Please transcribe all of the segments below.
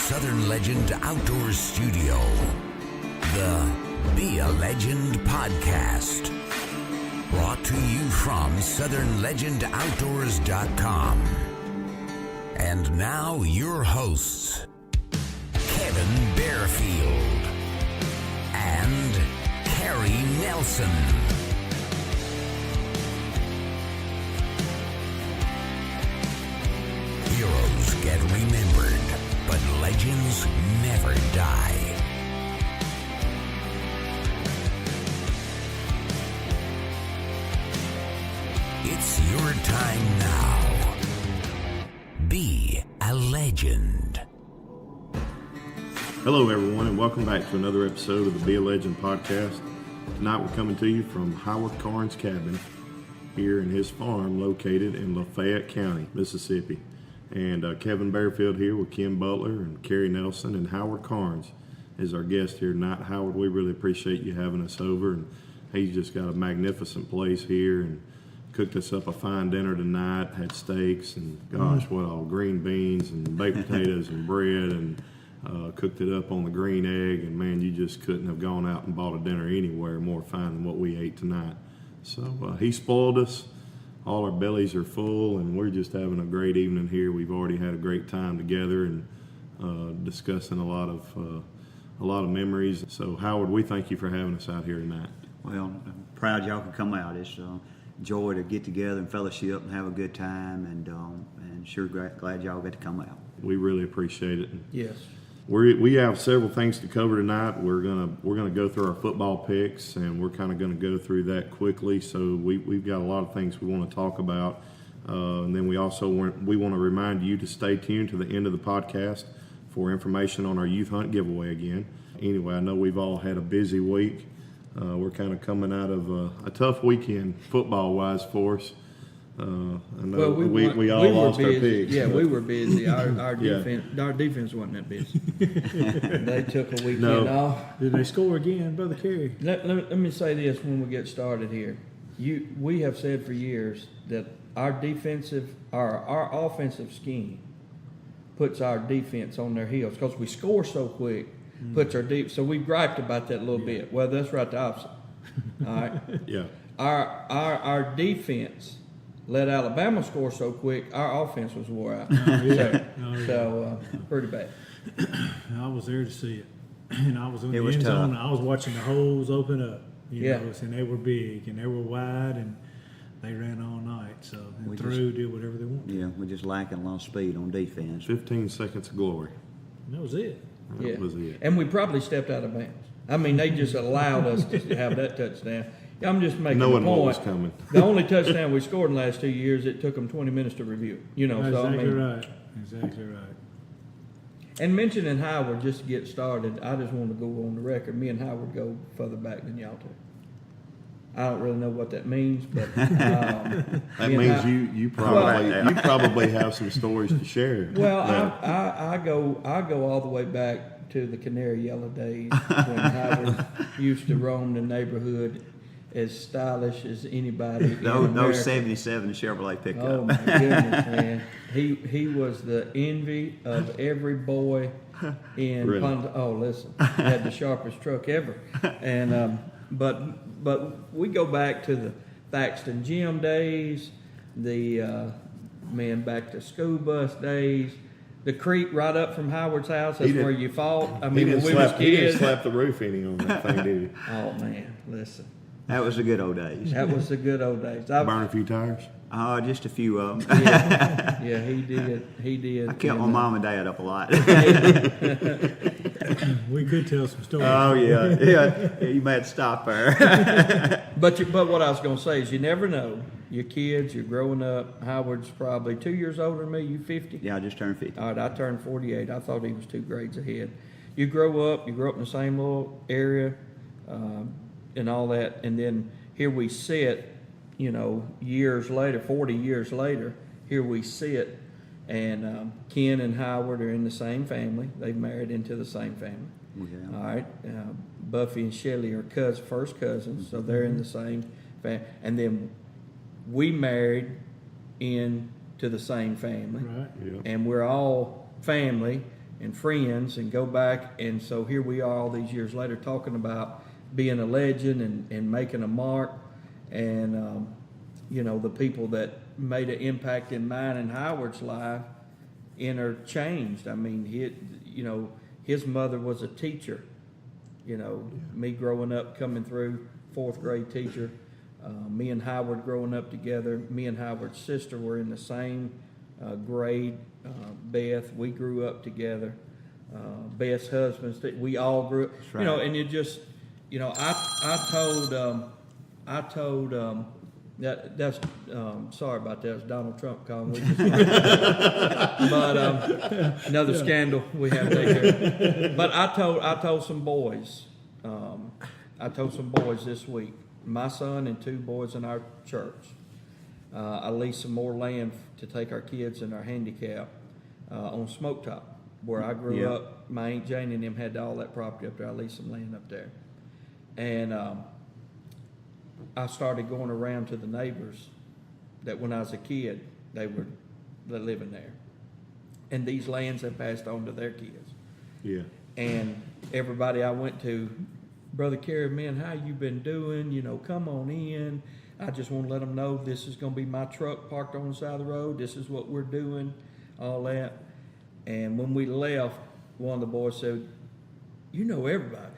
Southern Legend Outdoors Studio, the Be a Legend podcast. Brought to you from SouthernLegendOutdoors.com. And now your hosts, Kevin Bearfield and Kerry Nelson. Heroes get remembered, but legends never die. It's your time now. Be a legend. Hello, everyone, and welcome back to another episode of the Be a Legend podcast. Tonight we're coming to you from Howard Carnes' cabin here in his farm located in Lafayette County, Mississippi. And Kevin Bearfield here with Kim Butler and Kerry Nelson, and Howard Carnes is our guest here tonight. Howard, we really appreciate you having us over, and he's just got a magnificent place here and cooked us up a fine dinner tonight, had steaks and gosh, what all, green beans and baked potatoes and bread, and cooked it up on the green egg, and man, you just couldn't have gone out and bought a dinner anywhere more fine than what we ate tonight. So he spoiled us. All our bellies are full, and we're just having a great evening here. We've already had a great time together and discussing a lot of memories. So, Howard, we thank you for having us out here tonight. Well, I'm proud y'all could come out. It's a joy to get together and fellowship and have a good time, and sure glad y'all got to come out. We really appreciate it. Yes. We have several things to cover tonight. We're gonna go through our football picks, and we're kind of going to go through that quickly. So we've got a lot of things we want to talk about, and then we want to remind you to stay tuned to the end of the podcast for information on our youth hunt giveaway again. Anyway, I know we've all had a busy week. We're kind of coming out of a tough weekend football wise for us. I know we all lost our picks. Yeah, we were busy. Our Yeah. defense wasn't that busy. They took a weekend off. Did they score again, Brother Kerry? Let me say this when we get started here. We have said for years that our offensive scheme puts our defense on their heels because we score so quick. Puts our deep. So we griped about that a little bit. Well, that's right the opposite. All right. Yeah. Our defense let Alabama score so quick, our offense was wore out. So pretty bad. I was there to see it. And I was in the was end zone. tough. I was watching the holes open up. You Yeah. know, and they were big and they were wide and they ran all night. So and did whatever they wanted. Yeah, we're just lacking a lot of speed on defense. 15 seconds of glory. And that was it. That was it. And we probably stepped out of bounds. I mean, they just allowed us to have that touchdown. I'm just making a Knowing point. what was coming. The only touchdown we scored in the last 2 years, it took them 20 minutes to review. You know, That's so exactly I mean, right. Exactly right. And mentioning Howard, just to get started, I just want to go on the record. Me and Howard go further back than y'all do. I don't really know what that means, but That means you probably have some stories to share. Well, I go all the way back to the Canary Yellow days when Howard used to roam the neighborhood as stylish as anybody. No 77 Chevrolet pickup. Oh my goodness, man! He was the envy of every boy in Really? Oh, listen, he had the sharpest truck ever, and but we go back to the Thaxton Gym days, the back to school bus days. The creek right up from Howard's house, that's where you fought. I mean, when we was He didn't kids. slap the roof any on that thing, did he? Oh, man, listen. That was the good old days. That was the good old days. Burn a few tires? Just a few of them. Yeah, he did. He did. I kept my mom and dad up a lot. We could tell some stories. Oh, yeah. You might have to stop there. But what I was going to say is you never know. Your kids, you're growing up. Howard's probably 2 years older than me. You 50? Yeah, I just turned 50. All right, I turned 48. I thought he was 2 grades ahead. You grow up in the same little area and all that, and then here we sit, years later, 40 years later, here we sit, and Ken and Howard are in the same family. They've married into the same family. Yeah. All right. Buffy and Shelley are first cousins, so they're in the same family. And then we married into the same family. Right. Yeah. And we're all family. and friends and go back. And so here we are all these years later talking about being a legend and making a mark. And, the people that made an impact in mine and Howard's life interchanged. I mean, his mother was a teacher. Me growing up, coming through, 4th grade teacher. Me and Howard growing up together. Me and Howard's sister were in the same grade. Beth, we grew up together. Beth's husband, we all grew up. Right. And it just, I told that's sorry about that. It's Donald Trump calling. But another scandal we have to take care of. But I told some boys. I told some boys this week. My son and 2 boys in our church. I leased some more land to take our kids and our handicap on Smoketop, where I grew up. My Aunt Jane and them had all that property up there. I leased some land up there, and I started going around to the neighbors that when I was a kid they're living there, and these lands have passed on to their kids. Yeah. And everybody I went to, Brother Kerry, man, how you been doing? Come on in. I just want to let them know this is going to be my truck parked on the side of the road. This is what we're doing, all that. And when we left, one of the boys said, "You know everybody."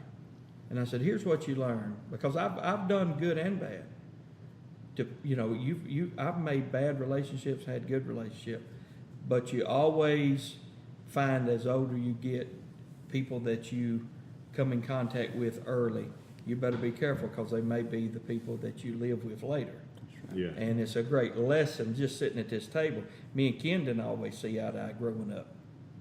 And I said, "Here's what you learn, because I've done good and bad. I've made bad relationships, had good relationships, but you always find as older you get, people that you come in contact with early. You better be careful, because they may be the people that you live with later." Yeah. And it's a great lesson just sitting at this table. Me and Ken didn't always see eye to eye growing up.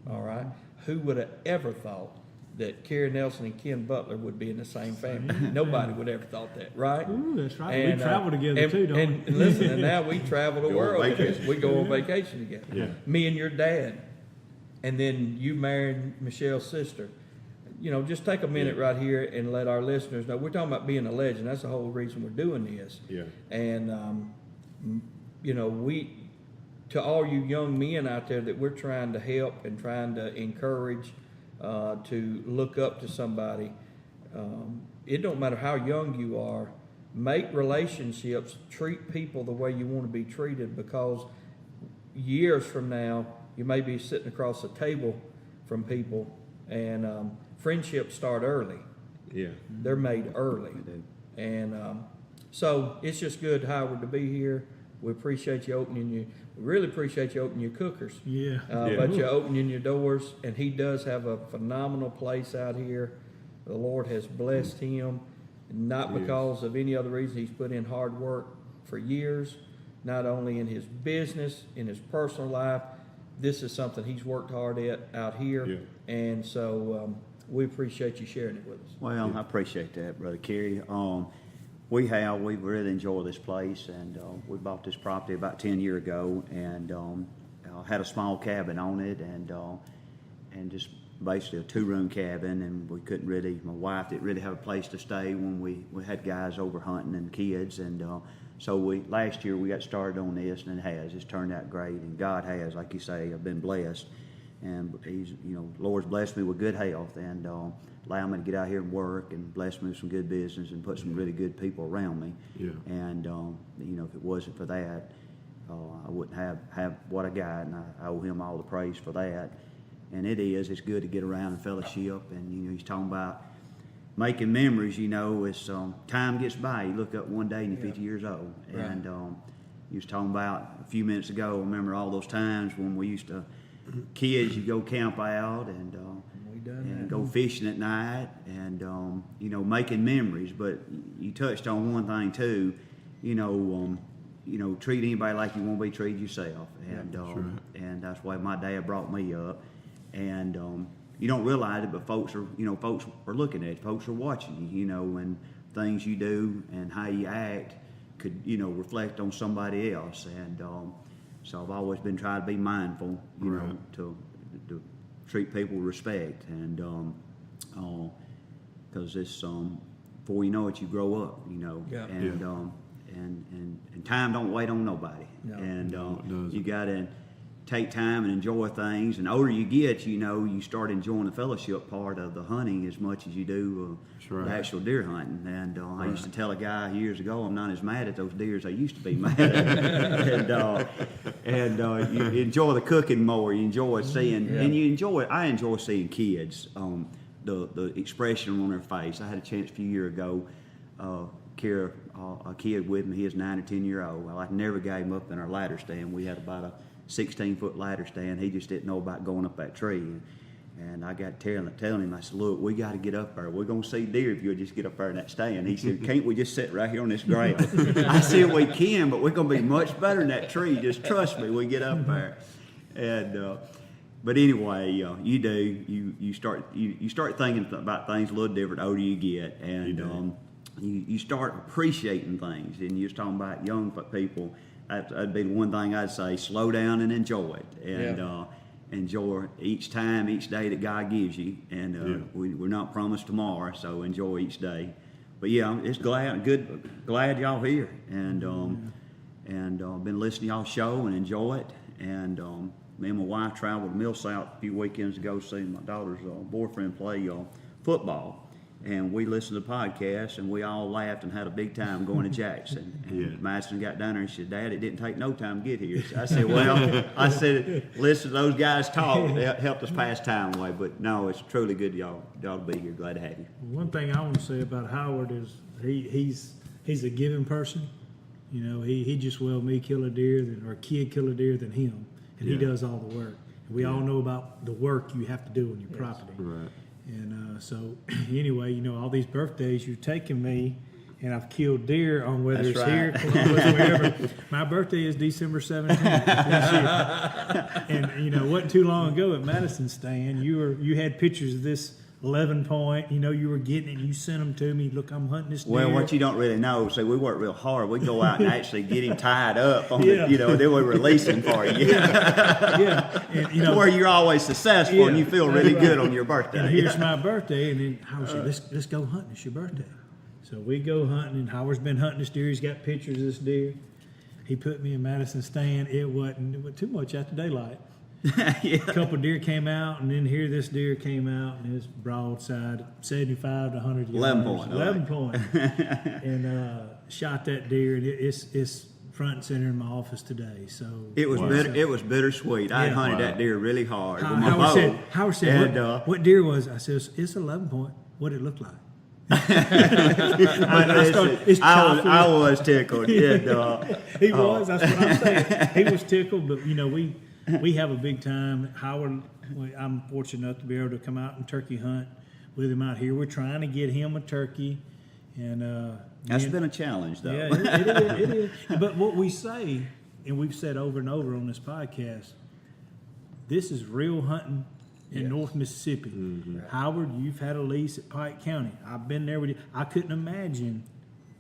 All right, who would have ever thought that Kerry Nelson and Ken Butler would be in the same family? Nobody would ever thought that, right? Ooh, that's right. And, we travel together too, don't we? And listen, and now we travel the Go on world. vacation. We go on vacation together. Yeah. Me and your dad, and then you married Michelle's sister. Just take a minute right here and let our listeners know we're talking about being a legend. That's the whole reason we're doing this. Yeah. And we, to all you young men out there that we're trying to help and trying to encourage to look up to somebody, it don't matter how young you are. Make relationships, treat people the way you want to be treated, because years from now you may be sitting across the table from people, and friendships start early. Yeah. They're made early. And so it's just good, Howard, to be here. We appreciate you we really appreciate you opening your cookers. Yeah. But you opening your doors, and he does have a phenomenal place out here. The Lord has blessed him, not because of any other reason. He's put in hard work for years, not only in his business, in his personal life. This is something he's worked hard at out here. Yeah. And so we appreciate you sharing it with us. Well, I appreciate that, Brother Kerry. We really enjoy this place, and we bought this property about 10 years ago, and had a small cabin on it, and just basically a 2-room cabin, and my wife didn't really have a place to stay when we had guys over hunting and kids, and so last year we got started on this, and it's turned out great, and God has, like you say, I've been blessed, and he's, Lord's blessed me with good health, and allow me to get out here and work, and bless me with some good business, and put some really good people around me. Yeah. And if it wasn't for that, I wouldn't have what I got, and I owe him all the praise for that. And it's good to get around and fellowship, and he's talking about making memories. As time gets by, you look up one day and you're 50 years old, Right. and he was talking about a few minutes ago. I remember all those times when we used to, kids, you go camp out and go fishing at night, and making memories. But you touched on one thing too, treat anybody like you want to be treated yourself, and that's right. and that's why my dad brought me up, and you don't realize it, but folks are looking at you, folks are watching you, and things you do and how you act could reflect on somebody else, and so I've always been trying to be mindful, to treat people with respect, and because it's before you know it, you grow up, Yeah. and time don't wait on nobody, No. and No, it doesn't. you got to, take time and enjoy things. And the older you get, you start enjoying the fellowship part of the hunting as much as you do the actual deer hunting. And I used to tell a guy years ago, I'm not as mad at those deer as I used to be mad at. and you enjoy the cooking more. You enjoy seeing, and I enjoy seeing kids, the expression on their face. I had a chance a few years ago, carry a kid with me. He was 9 or 10 year old. Well, I never got him up in our ladder stand. We had about a 16-foot ladder stand. He just didn't know about going up that tree. And I got telling him, I said, look, we got to get up there. We're going to see deer if you'll just get up there in that stand. He said, can't we just sit right here on this ground? I said, we can, but we're going to be much better in that tree. Just trust me, we get up there. And but anyway, you do. You start thinking about things a little different the older you get. And you start appreciating things. And you're talking about young people. That'd be the one thing I'd say: slow down and enjoy it, and enjoy each time, each day that God gives you. And we're not promised tomorrow, so enjoy each day. But it's glad y'all here, and been listening to y'all show and enjoy it. And me and my wife traveled to Mill South a few weekends ago, seeing my daughter's boyfriend play football. And we listened to the podcast, and we all laughed and had a big time going to Jackson. And Madison got down there and said, Dad, it didn't take no time to get here. So I said, listen to those guys talk. It helped us pass time away. But no, it's truly good y'all to be here. Glad to have you. One thing I want to say about Howard is he's a giving person. He just well me kill a deer or a kid kill a deer than him. And he does all the work. And we all know about the work you have to do on your property. Right. And so, anyway, all these birthdays you've taken me, and I've killed deer on whether it's here, Columbus, wherever. My birthday is December 17th this year. And, wasn't too long ago at Madison Stand, you had pictures of this 11 point, you were getting it, you sent them to me. Look, I'm hunting this deer. Well, what you don't really know, so we work real hard. We go out and actually get him tied up on then we release him for you. And, where you're always successful and you feel really good on your birthday. And here's my birthday, and then Howard said, let's go hunting. It's your birthday. So we go hunting, and Howard's been hunting this deer. He's got pictures of this deer. He put me in Madison Stand. It wasn't too much after daylight. A couple of deer came out, and then here this deer came out, and it's broadside, 75 to 100 yards. 11 point. And shot that deer, and it's front and center in my office today. So it was it was bittersweet. I hunted that deer really hard with my bow. Howard said, what deer was? I said, it's 11 point. What did it look like? I was tickled. He was. That's what I'm saying. He was tickled, but we have a big time. Howard, I'm fortunate enough to be able to come out and turkey hunt with him out here. We're trying to get him a turkey, and that's been a challenge, though. Yeah, it is. But what we say, and we've said over and over on this podcast, this is real hunting in North Mississippi. Mm-hmm. Howard, you've had a lease at Pike County. I've been there with you. I couldn't imagine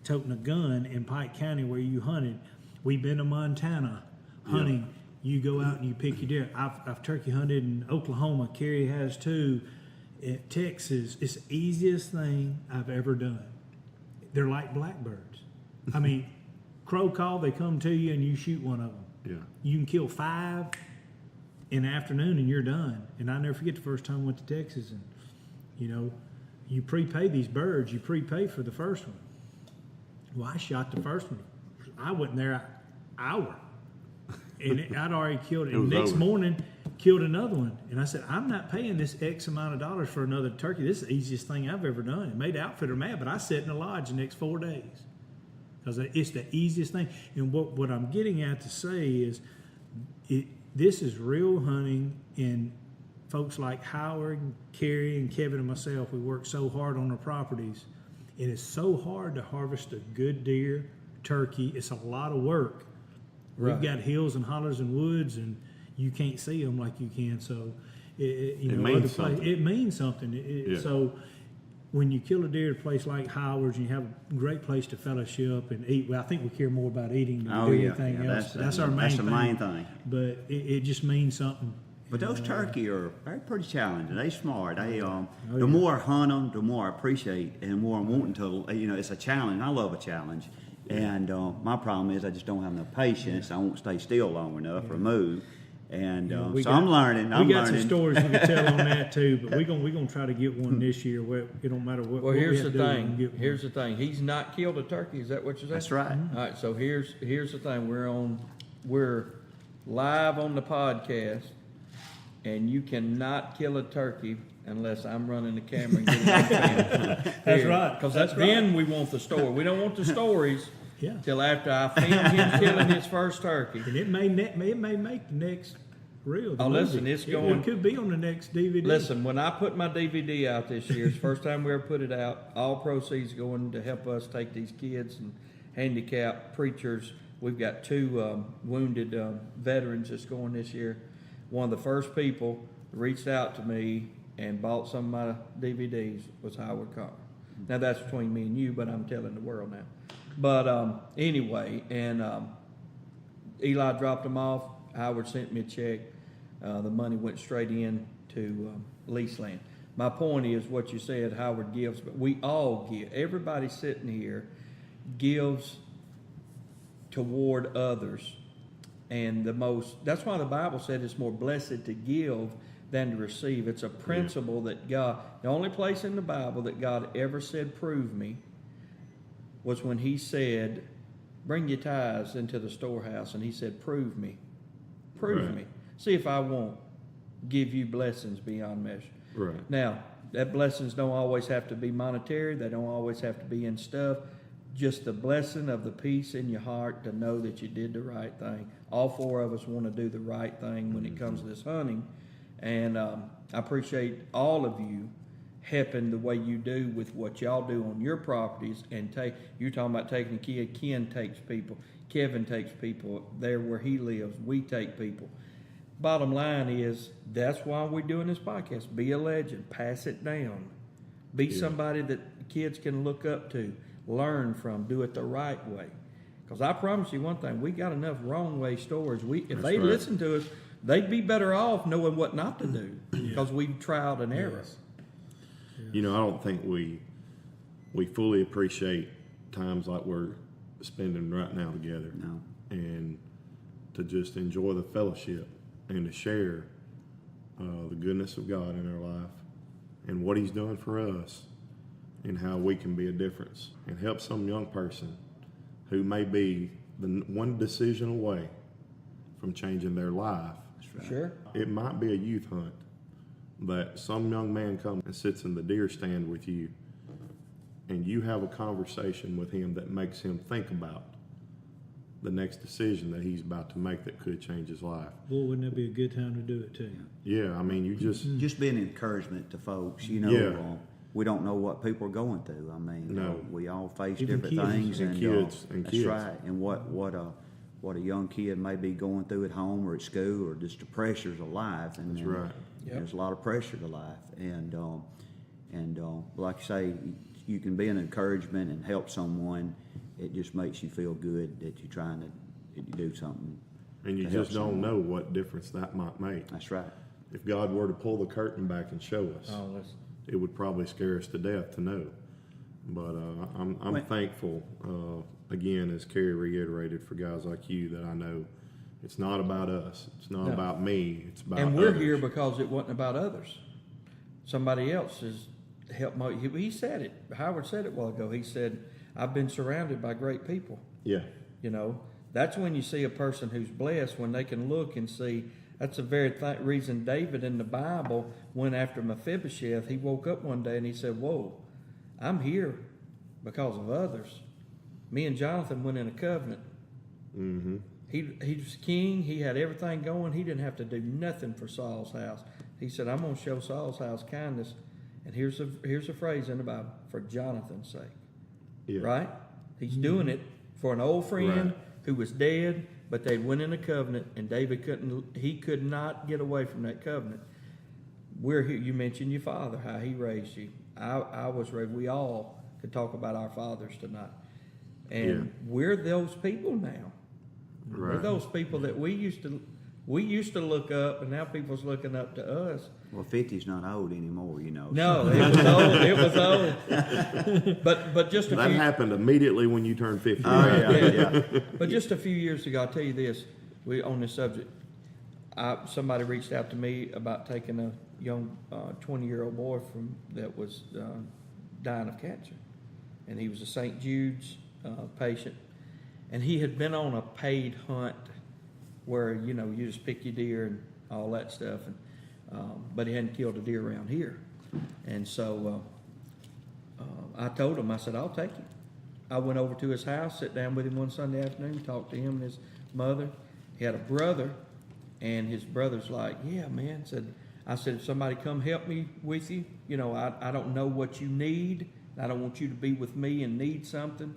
toting a gun in Pike County where you hunted. We've been to Montana hunting. Yeah. You go out and you pick your deer. I've turkey hunted in Oklahoma. Kerry has too. In Texas, it's the easiest thing I've ever done. They're like blackbirds. I mean, crow call, they come to you and you shoot one of them. Yeah. You can kill 5 in the afternoon and you're done. And I never forget the first time I went to Texas, and you prepay these birds. You prepay for the first one. Well, I shot the first one. I wasn't there an hour. And I'd already killed it. And the next morning, killed another one. And I said, I'm not paying this X amount of dollars for another turkey. This is the easiest thing I've ever done. It made the outfitter mad, but I sat in the lodge the next 4 days. Because it's the easiest thing. And what I'm getting at to say is, this is real hunting, and folks like Howard, Kerry, and Kevin and myself, we work so hard on our properties. And it's so hard to harvest a good deer, turkey. It's a lot of work. Right. We've got hills and hollers and woods, and you can't see them like you can. So, it means something. So, when you kill a deer at a place like Howard's, and you have a great place to fellowship and eat, well, I think we care more about eating than anything else. That's our main thing. That's the main thing. But it just means something. But those turkey are pretty challenging. They smart. They the more I hunt them, the more I appreciate, and the more I'm wanting to. It's a challenge. I love a challenge. And my problem is I just don't have enough patience. I won't stay still long enough or move. And We so got- I'm learning. We got some learning. stories we can tell on that too, but we're gonna try to get one this year where it don't matter what. Well, what we here's have the to do, we can thing. get one. Here's the thing. He's not killed a turkey. Is that what you're saying? That's right. All right. So here's the thing. We're live on the podcast, and you cannot kill a turkey unless I'm running the camera and getting on film. That's right. Because That's then we want the story. We don't want the stories Yeah. till after I film him killing his first turkey. And it may make the next reel. the Oh, listen, movie. it's going- It could be on the next DVD. Listen, when I put my DVD out this year, it's the first time we ever put it out. All proceeds going to help us take these kids and handicapped preachers. We've got 2 wounded veterans that's going this year. One of the first people reached out to me and bought some of my DVDs was Howard Carnes. Now that's between me and you, but I'm telling the world now. But anyway, and Eli dropped them off. Howard sent me a check. The money went straight in to lease land. My point is what you said, Howard gives, but we all give. Everybody sitting here gives toward others. And that's why the Bible said it's more blessed to give than to receive. It's a principle that God, the only place in the Bible that God ever said, prove me, was when he said, bring your tithes into the storehouse. And he said, prove me. Prove Right. me. See if I won't give you blessings beyond measure. Right. Now, that blessings don't always have to be monetary. They don't always have to be in stuff. Just the blessing of the peace in your heart to know that you did the right thing. All 4 of us want to do the right thing when it comes to this hunting. And I appreciate all of you helping the way you do with what y'all do on your properties. And you're talking about taking a kid. Ken takes people. Kevin takes people there where he lives. We take people. Bottom line is, that's why we're doing this podcast. Be a legend. Pass it down. Be somebody that kids can look up to, learn from, do it the right way. Because I promise you one thing, we got enough wrong way stories. If they right. listen to us, they'd be better off knowing what not to do because we've tried and error. Yes. You know, I don't think we fully appreciate times like we're spending right now together. No. And to just enjoy the fellowship and to share the goodness of God in our life and what He's doing for us and how we can be a difference and help some young person who may be the one decision away from changing their life. Sure. It might be a youth hunt that some young man comes and sits in the deer stand with you and you have a conversation with him that makes him think about the next decision that he's about to make that could change his life. Boy, wouldn't that be a good time to do it too? Yeah, I mean, you just Be an encouragement to folks. You know, Yeah. we don't know what people are going through. I mean, No. We all face Even different kids. things, And kids. that's right. And what a young kid may be going through at home or at school, or just the pressures of life. And That's right. Yep. There's a lot of pressure to life, and like I say, you can be an encouragement and help someone. It just makes you feel good that you're trying that you do something. and you to help just don't someone. know what difference that might make. That's right. If God were to pull the curtain back and show us, Oh, that's it would probably scare us to death to know. But I'm Wait. thankful, again, as Kerry reiterated, for guys like you that I know it's not about us. It's not No. about me. It's about and we're others. here because it wasn't about others. Somebody else has helped. He said it. Howard said it a while ago. He said, "I've been surrounded by great people." Yeah. You know, that's when you see a person who's blessed, when they can look and see. That's the very reason David in the Bible went after Mephibosheth. He woke up one day and he said, "Whoa, I'm here because of others." Me and Jonathan went in a covenant. Mm-hmm. He was king. He had everything going. He didn't have to do nothing for Saul's house. He said, "I'm going to show Saul's house kindness." And here's a phrase in the Bible, for Jonathan's sake. Yeah. Right? He's doing it for an old friend Right. who was dead, but they went in a covenant, and David could not get away from that covenant. We're here. You mentioned your father, how he raised you. I was raised. We all could talk about our fathers tonight, and Yeah. we're those people now. We're Right. those people that we used to look up, and now people's looking up to us. Well, 50's not old anymore, you know. No, it was old. It was old. But just a That few. happened immediately when you turned 50. Oh, yeah. But just a few years ago, I'll tell you this, on this subject, somebody reached out to me about taking a young 20-year-old boy that was dying of cancer, and he was a St. Jude's patient, and he had been on a paid hunt where you just pick your deer and all that stuff, but he hadn't killed a deer around here, and so I told him, I said, I'll take him. I went over to his house, sat down with him one Sunday afternoon, talked to him and his mother. He had a brother, and his brother's like, yeah, man. I said, if somebody come help me with you, I don't know what you need. I don't want you to be with me and need something.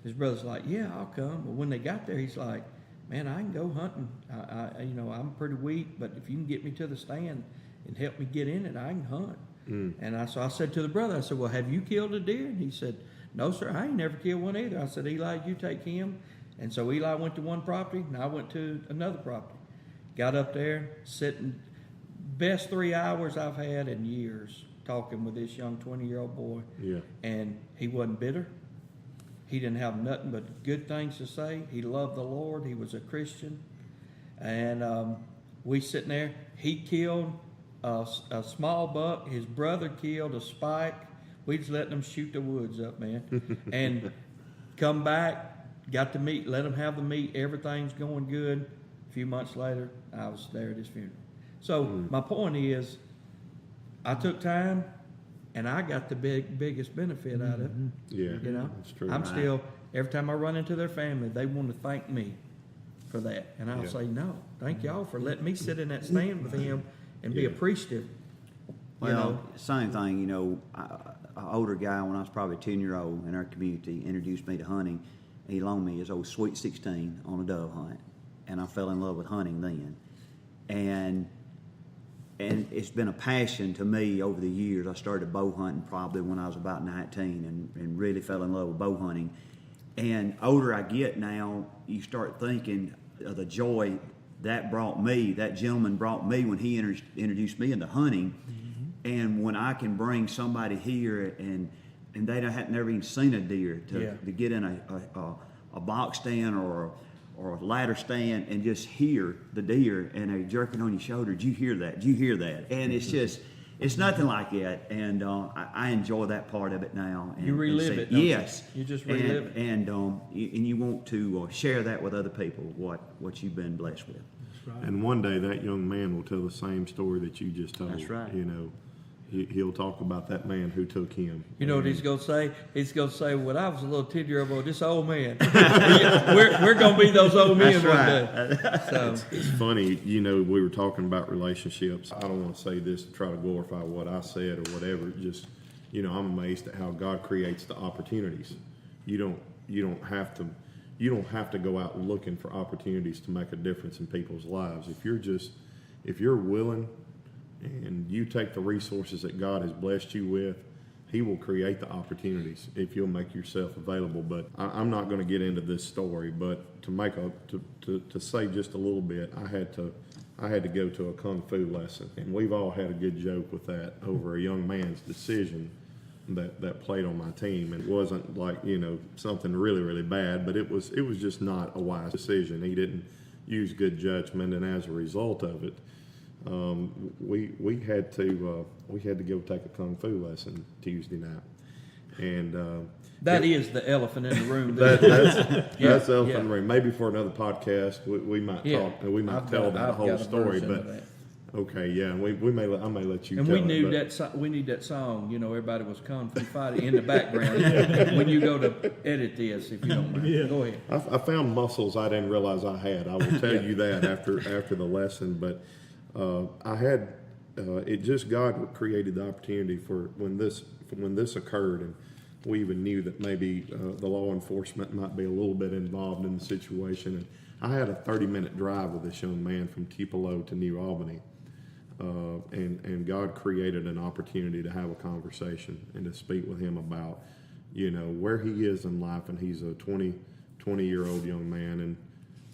His brother's like, yeah, I'll come. But when they got there, he's like, man, I can go hunting. I'm pretty weak, but if you can get me to the stand and help me get in it, I can hunt. And so I said to the brother, I said, well, have you killed a deer? And he said, no, sir, I ain't never killed one either. I said, Eli, you take him. And so Eli went to one property, and I went to another property. Got up there, sitting, best 3 hours I've had in years, talking with this young 20-year-old boy. Yeah. And he wasn't bitter. He didn't have nothing but good things to say. He loved the Lord. He was a Christian. And we sitting there. He killed a small buck. His brother killed a spike. We just let them shoot the woods up, man. And come back, got to meet, let them have the meat. Everything's going good. A few months later, I was there at his funeral. So my point is, I took time, and I got the biggest benefit out of it. Yeah, that's true. I'm still, every time I run into their family, they want to thank me for that. And I'll say, no, thank y'all for letting me sit in that stand with him and be appreciative. Well, same thing, an older guy, when I was probably a 10-year-old in our community, introduced me to hunting. He loaned me his old Sweet 16 on a dove hunt, and I fell in love with hunting then. And it's been a passion to me over the years. I started bow hunting probably when I was about 19 and really fell in love with bow hunting. And older I get now, you start thinking of the joy that gentleman brought me when he introduced me into hunting. And when I can bring somebody here and they have never even seen a deer to get in a box stand or a ladder stand and just hear the deer and they're jerking on your shoulder. Did you hear that? Did you hear that? And it's nothing like that. And I enjoy that part of it now. And, you relive it. Yes. You just relive it. And you want to share that with other people, what you've been blessed with. That's right. And one day that young man will tell the same story that you just told. That's right. He'll talk about that man who took him. You know what he's going to say? He's going to say, when I was a little 10-year-old boy, this old man. we're going to be those old men one day. So. It's funny, we were talking about relationships. I don't want to say this to try to glorify what I said or whatever. Just, I'm amazed at how God creates the opportunities. You don't have to go out looking for opportunities to make a difference in people's lives. If you're willing and you take the resources that God has blessed you with, He will create the opportunities if you'll make yourself available. But I'm not going to get into this story, but to say just a little bit, I had to go to a kung fu lesson, and we've all had a good joke with that over a young man's decision that played on my team. It wasn't like something really, really bad, but it was just not a wise decision. He didn't use good judgment, and as a result of it, we had to go take a kung fu lesson Tuesday night, and that is the elephant in the room. That's the elephant in the room. Maybe for another podcast we might talk and we might tell that whole story. But okay, yeah, and I may let you. And tell we knew it, we need that song. Everybody was kung fu fighting in the background when you go to edit this. If you don't mind, go ahead. I found muscles I didn't realize I had. I will tell you that after the lesson, but. I had God created the opportunity for when this occurred, and we even knew that maybe the law enforcement might be a little bit involved in the situation. And I had a 30-minute drive with this young man from Tupelo to New Albany, and God created an opportunity to have a conversation and to speak with him about where he is in life, and he's a 20-year-old young man, and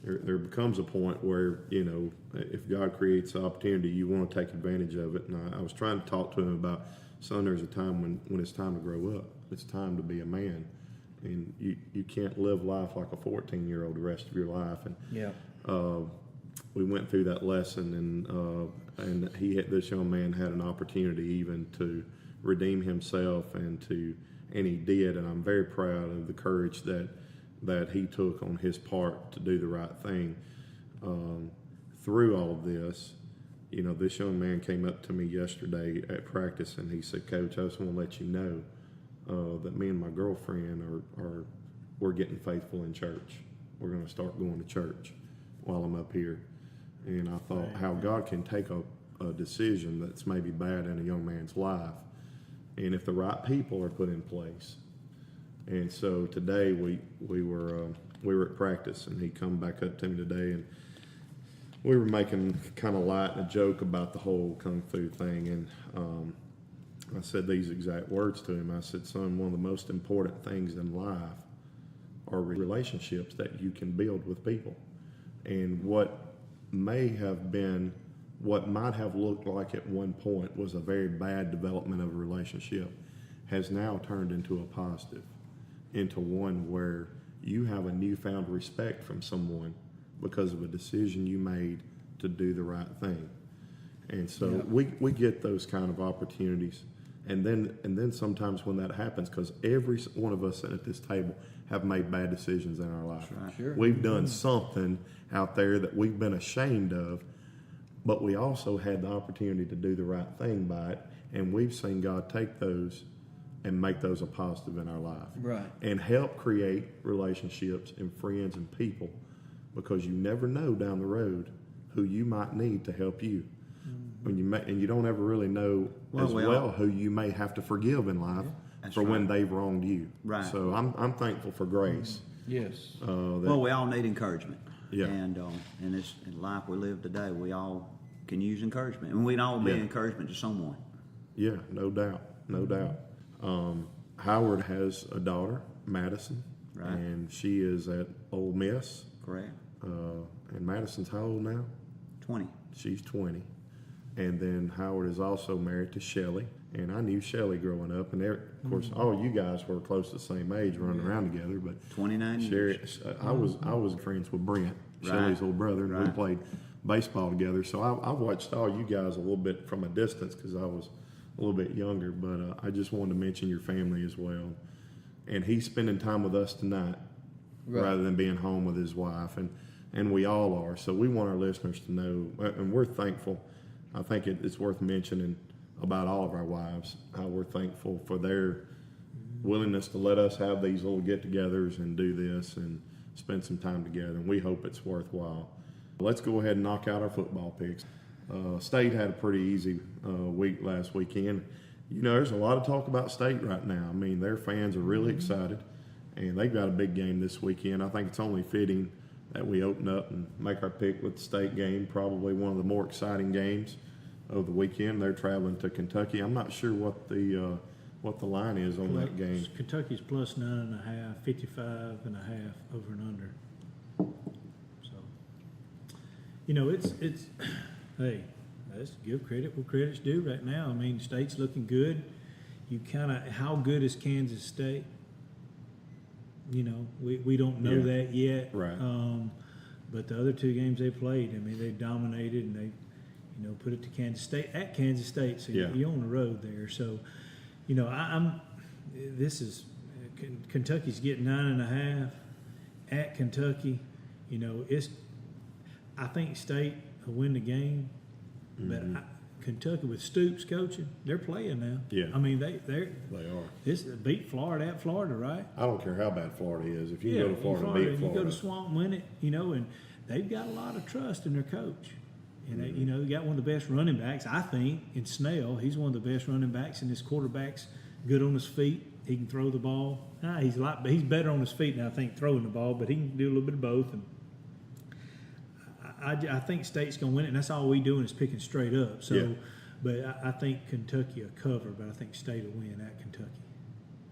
there becomes a point where, if God creates the opportunity, you want to take advantage of it. And I was trying to talk to him about, son, there's a time when it's time to grow up. It's time to be a man. And you can't live life like a 14-year-old the rest of your life. And we went through that lesson, and this young man had an opportunity even to redeem himself, and he did, and I'm very proud of the courage that he took on his part to do the right thing. Through all of this, this young man came up to me yesterday at practice, and he said, "Coach, I just want to let you know that me and my girlfriend we're getting faithful in church. We're going to start going to church while I'm up here." And I thought how God can take a decision that's maybe bad in a young man's life, and if the right people are put in place. And so today we were at practice, and he come back up to me today, and we were making kind of light and a joke about the whole kung fu thing, and I said these exact words to him. I said, "Son, one of the most important things in life are relationships that you can build with people. And what might have looked like at one point was a very bad development of a relationship has now turned into a positive, into one where you have a newfound respect from someone because of a decision you made to do the right thing." And so we get those kind of opportunities. And then sometimes when that happens, because every one of us at this table have made bad decisions in our life. Right. Sure. We've done something out there that we've been ashamed of, but we also had the opportunity to do the right thing by it, and we've seen God take those and make those a positive in our life. Right. And help create relationships and friends and people, because you never know down the road who you might need to help you. And you don't ever really know who you may have to forgive in life for when they've wronged you. Right. So I'm thankful for grace. Yes. Well, we all need encouragement. Yeah. And in life we live today, we all can use encouragement. And we can all be encouragement to someone. Yeah, no doubt. Howard has a daughter, Madison, Right. and she is at Ole Miss. Correct. And Madison's how old now? 20. She's 20. And then Howard is also married to Shelley. And I knew Shelley growing up. And of course, all you guys were close to the same age, running around together. But 29 years. I was friends with Brent, Shelley's old brother, and we played baseball together. So I watched all you guys a little bit from a distance because I was a little bit younger. But I just wanted to mention your family as well. And he's spending time with us tonight rather than being home with his wife. And we all are. So we want our listeners to know, and we're thankful. I think it's worth mentioning about all of our wives, how we're thankful for their willingness to let us have these little get-togethers and do this and spend some time together, and we hope it's worthwhile. Let's go ahead and knock out our football picks. State had a pretty easy week last weekend. There's a lot of talk about State right now. I mean, their fans are really excited, and they've got a big game this weekend. I think it's only fitting that we open up and make our pick with the State game, probably one of the more exciting games of the weekend. They're traveling to Kentucky. I'm not sure what the line is on that game. Kentucky's plus 9.5, 55.5 over and under. So, it's hey, let's give credit where credit's due right now. I mean, State's looking good. How good is Kansas State? We don't know that yet. Right. But the other two games they played, I mean, they dominated, and they, put it to Kansas State at Kansas State. So you're on the road there. So, Kentucky's getting 9.5 at Kentucky. I think State will win the game, but Kentucky with Stoops coaching, they're playing now. Yeah. I mean, they are. This beat Florida at Florida, right? I don't care how bad Florida is. If you go to Florida, beat Florida. You go to Swamp and win it, and they've got a lot of trust in their coach. And they got one of the best running backs, I think, in Snell. He's one of the best running backs, and his quarterback's good on his feet. He can throw the ball. He's better on his feet than I think throwing the ball, but he can do a little bit of both. And I think State's going to win it, and that's all we doing is picking straight up. So, but I think Kentucky will cover, but I think State will win at Kentucky.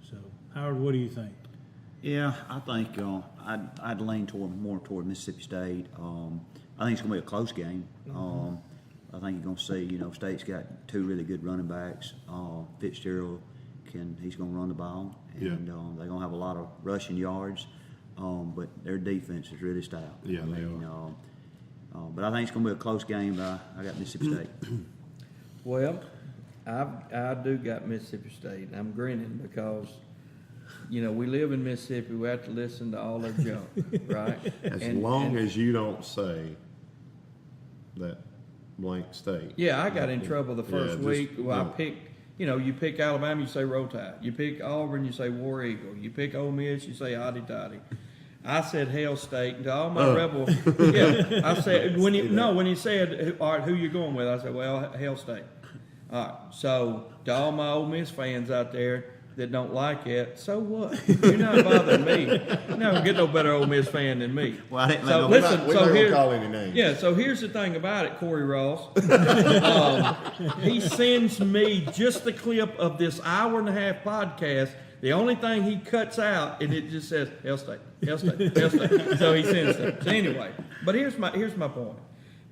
So, Howard, what do you think? Yeah, I think I'd lean more toward Mississippi State. I think it's going to be a close game. I think you're going to see, State's got two really good running backs. Fitzgerald he's going to run the ball, and they're going to have a lot of rushing yards. But their defense is really stout. Yeah, they But I think it's going to be a close game. I got Mississippi State. Well, I do got Mississippi State. I'm grinning because, we live in Mississippi. We have to listen to all their junk, right? As long as you don't say that blank state. Yeah, I got in trouble the first week. Well, I don't. picked, you pick Alabama, you say Roll Tide. You pick Auburn, you say War Eagle. You pick Ole Miss, you say Hotty Toddy. I said Hell State, and to all my rebel, I said when he said, all right, who you going with? I said, well, Hell State. All right, so to all my Ole Miss fans out there that don't like it, so what? You're not bothering me. You're not gonna get no better Ole Miss fan than me. Well, I didn't so know. listen, We're not gonna call any names. Yeah, so here's the thing about it, Corey Ross. He sends me just the clip of this hour-and-a-half podcast. The only thing he cuts out, and it just says, Hell State, Hell State, Hell State. So he sends it. So anyway, but here's my point.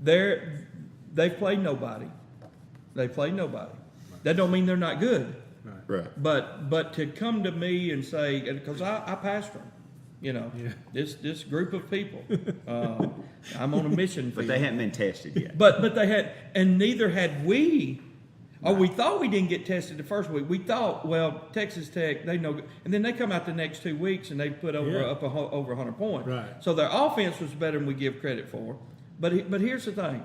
They've played nobody. They played nobody. That don't mean they're not good. Right. But to come to me and say, because I pastored them, this group of people, I'm on a mission. But they hadn't been tested yet. But they had, and neither had we. Or we thought we didn't get tested the first week. We thought, well, Texas Tech, they know, and then they come out the next 2 weeks and they put over 100 points. Right. So their offense was better than we give credit for. But here's the thing: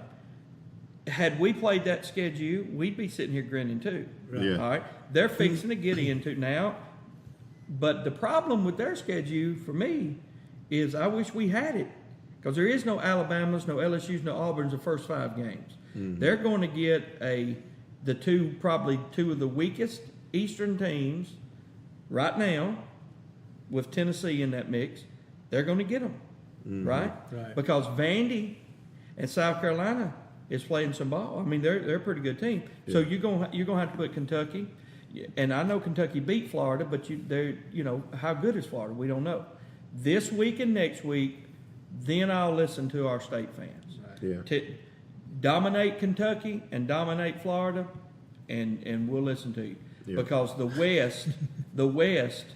had we played that schedule, we'd be sitting here grinning too. Right. Yeah. All right, they're fixing to get into now. But the problem with their schedule for me is I wish we had it, because there is no Alabamas, no LSU's, no Auburn's the first 5 games. Mm-hmm. They're going to get probably two of the weakest Eastern teams right now, with Tennessee in that mix. They're going to get them, right? Because Vandy and South Carolina is playing some ball. I mean, they're a pretty good team. Yeah. So you're gonna have to put Kentucky, and I know Kentucky beat Florida, but how good is Florida? We don't know. This week and next week, then I'll listen to our state fans. Yeah. Dominate Kentucky and dominate Florida, and we'll listen to you. Yeah. Because the West,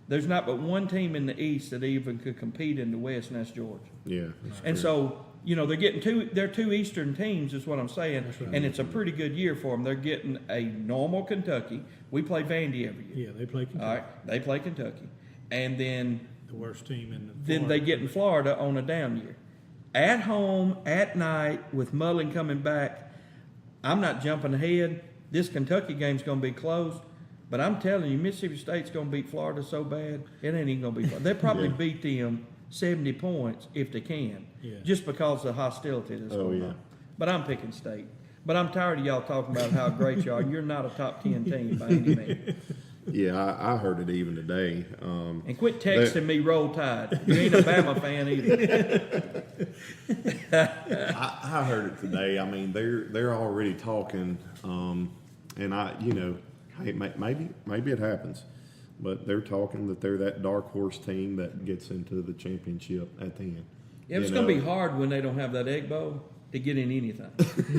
there's not but one team in the East that even could compete in the West, and that's Georgia. Yeah. And so, they're getting they're 2 Eastern teams, is what I'm saying, right. And it's a pretty good year for them. They're getting a normal Kentucky. We play Vandy every year. Yeah, they play Kentucky. All right, they play Kentucky. And then the worst team in the then they get in Florida on a down year. At home, at night, with Mullen coming back, I'm not jumping ahead. This Kentucky game's going to be close, but I'm telling you, Mississippi State's going to beat Florida so bad, it ain't even going to be fun. They'll probably beat them 70 points if they can, just because of the hostility that's going on. But I'm picking State. But I'm tired of y'all talking about how great you are. You're not a top 10 team by any means. Yeah, I heard it even today. And quit texting me Roll Tide. You ain't a Bama fan either. I heard it today. I mean, they're already talking, and hey, maybe it happens, but they're talking that they're that dark horse team that gets into the championship at the end. Yeah, it's going to be hard when they don't have that Egg Bowl to get in anything.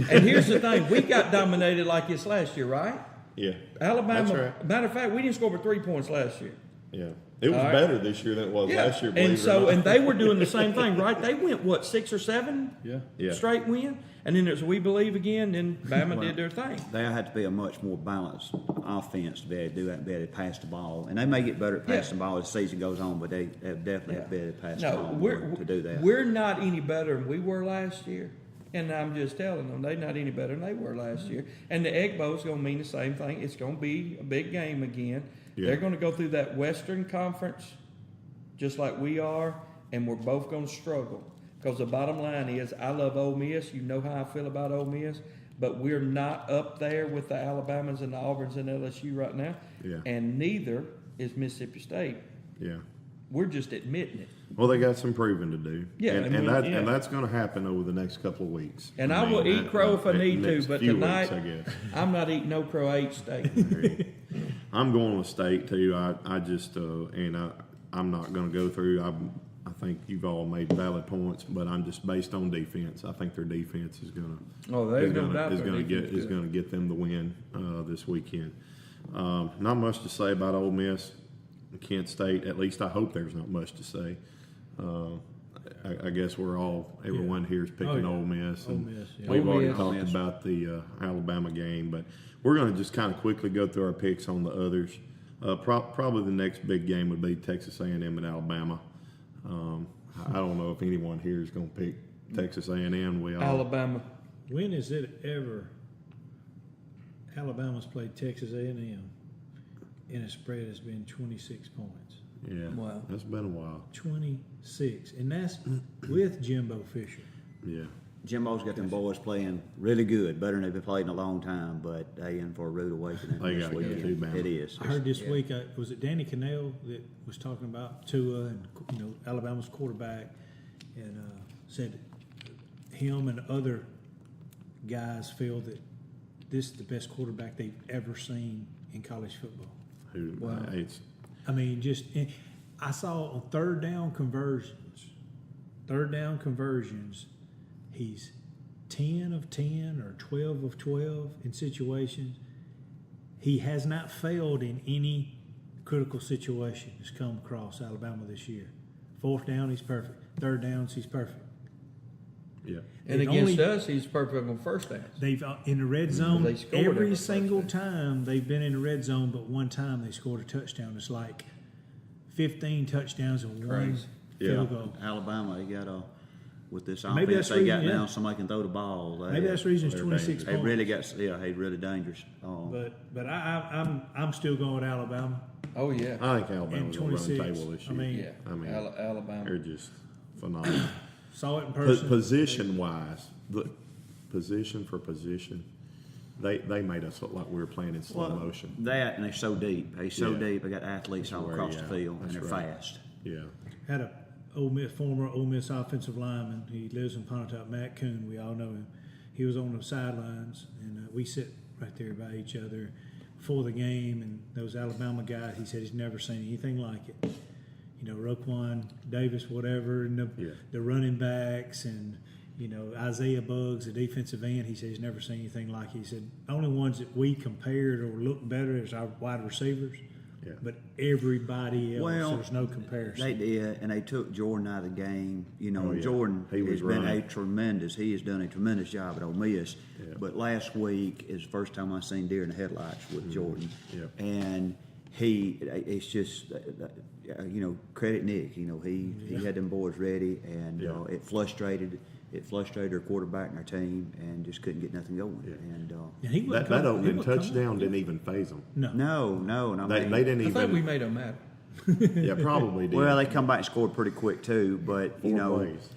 And here's the thing: we got dominated like this last year, right? Yeah, Alabama. That's right. Matter of fact, we didn't score but 3 points last year. Yeah, it was better this year than it was last year. And they were doing the same thing, right? They went 6 or 7 Yeah. straight win, and then there's We Believe again. Then Bama did their thing. There had to be a much more balanced offense to be able to do that, be able to pass the ball, and they may get better at passing the ball as the season goes on, but they have definitely have to be able to pass the ball to do that. We're not any better than we were last year. And I'm just telling them, they're not any better than they were last year. And the Egg Bowl is going to mean the same thing. It's going to be a big game again. Yeah. They're going to go through that Western Conference just like we are, and we're both going to struggle. Because the bottom line is, I love Ole Miss. You know how I feel about Ole Miss. But we're not up there with the Alabamas and the Auburns and LSU right now. Yeah. And neither is Mississippi State. Yeah. We're just admitting it. Well, they got some proving to do. Yeah, and that's going to happen over the next couple of weeks. And I will eat crow if I need to, but tonight weeks, I'm not eating no crow. I ate steak. I'm going with State too. I just I'm not going to go through. I think you've all made valid points, but I'm just based on defense. I think their defense is going to get them the win this weekend. Not much to say about Ole Miss. Kent State, at least I hope there's not much to say. I guess everyone here is picking Ole Miss. Ole And Miss, yeah. we've Ole already Miss. talked about the Alabama game, but we're going to just kind of quickly go through our picks on the others. Probably the next big game would be Texas A&M and Alabama. I don't know if anyone here is going to pick Texas A&M. We all Alabama. When is it ever Alabama's played Texas A&M and a spread has been 26 points? Yeah, Wow. that's been a while. 26, and that's with Jimbo Fisher. Yeah, Jimbo's got them boys playing really good, better than they've been playing in a long time, but they in for a rude awakening They this gotta go weekend. too, Bama. It is. I heard this week, was it Danny Cannell that was talking about Tua and Alabama's quarterback, and said him and other guys feel that this is the best quarterback they've ever seen in college football. I mean, I saw on third down conversions, he's 10 of 10 or 12 of 12 in situations. He has not failed in any critical situation that's come across Alabama this year. Fourth down, he's perfect. Third downs, he's perfect. yeah. And They've against only- us, he's perfect on first downs. They've in the red zone They scored every every first single down. time they've been in the red zone, but one time they scored a touchdown. It's like 15 touchdowns and one Crazy. field goal. Alabama, they got with this Maybe offense that's they got reason, now, yeah. somebody can throw the ball. Maybe that's the reason it's They're 26 They points. really they really dangerous. But I'm still going with Alabama. Oh, yeah. I think Alabama's And going to run 26. the table this I year. mean, Yeah. I mean, Alabama. they're just phenomenal. Saw it in person. Position wise, position for position, they made us look like we were playing in slow motion. That and they're so deep. They're so Yeah. deep. They got athletes all That's across right, the yeah. field, and That's they're right. fast. Yeah, Had a former Ole Miss offensive lineman. He lives in Pontotoc, Matt Kuhn. We all know him. He was on the sidelines, and we sit right there by each other before the game. And those Alabama guys, he said he's never seen anything like it. Roquan Davis, whatever, and the running backs, and Isaiah Buggs, the defensive end. He said he's never seen anything like it. He said the only ones that we compared or looked better is our wide receivers. Yeah. But everybody else, Well, there's no comparison. They did, and they took Jordan out of the game. Oh, yeah. Jordan He was has been running. he has done a tremendous job at Ole Miss. Yeah. But last week is the first time I seen deer in the headlights with Jordan. Yeah. And it's just, credit Nick. He had them boys ready, and Yeah. it frustrated our quarterback and our team, and just couldn't get nothing going. Yeah. And And he wasn't that coming- he opening wasn't coming- touchdown didn't even phase them. No. no, and I They mean, didn't I even. think we made them matter. Yeah, probably did. well, they come back and scored pretty quick too, but 4 plays.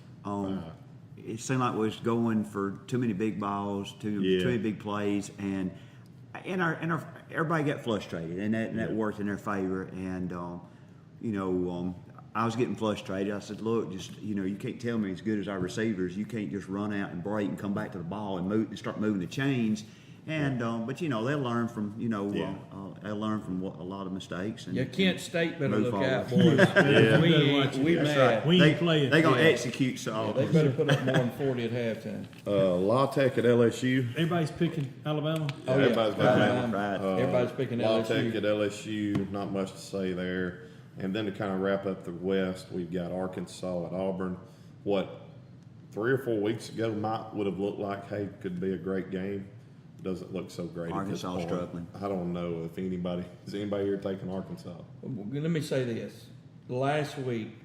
it seemed like we was going for too many big balls, too many big plays, and our everybody got frustrated, and that worked in their favor. And I was getting frustrated. I said, "Look, just you can't tell me as good as our receivers. You can't just run out and break and come back to the ball and move and start moving the chains." And but they'll learn from they'll learn from a lot of mistakes. And Kent State better move look out, forward. boys. Yeah. We mad. We ain't playing. They gonna Yeah. execute so. They better put up more than 40 at halftime. La Tech at LSU. Everybody's picking Alabama. Oh, yeah. Everybody's got Alabama. Right. Everybody's picking La Tech LSU. at LSU. Not much to say there. And then to kind of wrap up the West, we've got Arkansas at Auburn. What 3 or 4 weeks ago would have looked like, hey, could be a great game. Doesn't look so great. Arkansas at this point. struggling. I don't know if anybody here taking Arkansas. Let me say this. Last week,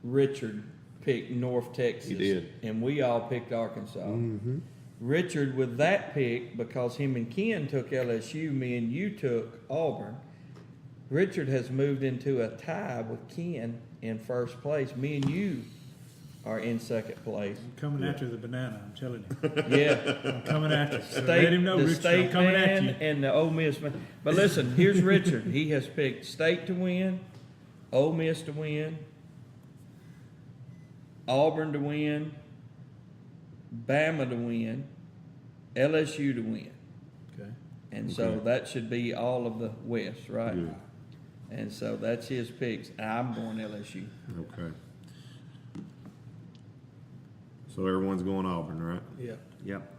Richard picked North Texas. He did. And we all picked Arkansas. Mm-hmm. Richard, with that pick, because him and Ken took LSU, me and you took Auburn, Richard has moved into a tie with Ken in first place. Me and you are in second place. I'm coming after the banana. I'm telling you. Yeah. I'm coming after you. So State, let him know, the Richard. State I'm coming man at you. and the Ole Miss man. But listen, here's Richard. He has picked State to win, Ole Miss to win, Auburn to win, Bama to win, LSU to win. Okay. And so that should be all of the West, right? Good. And so that's his picks. I'm going LSU. Okay. So everyone's going Auburn, right? Yeah. Yep.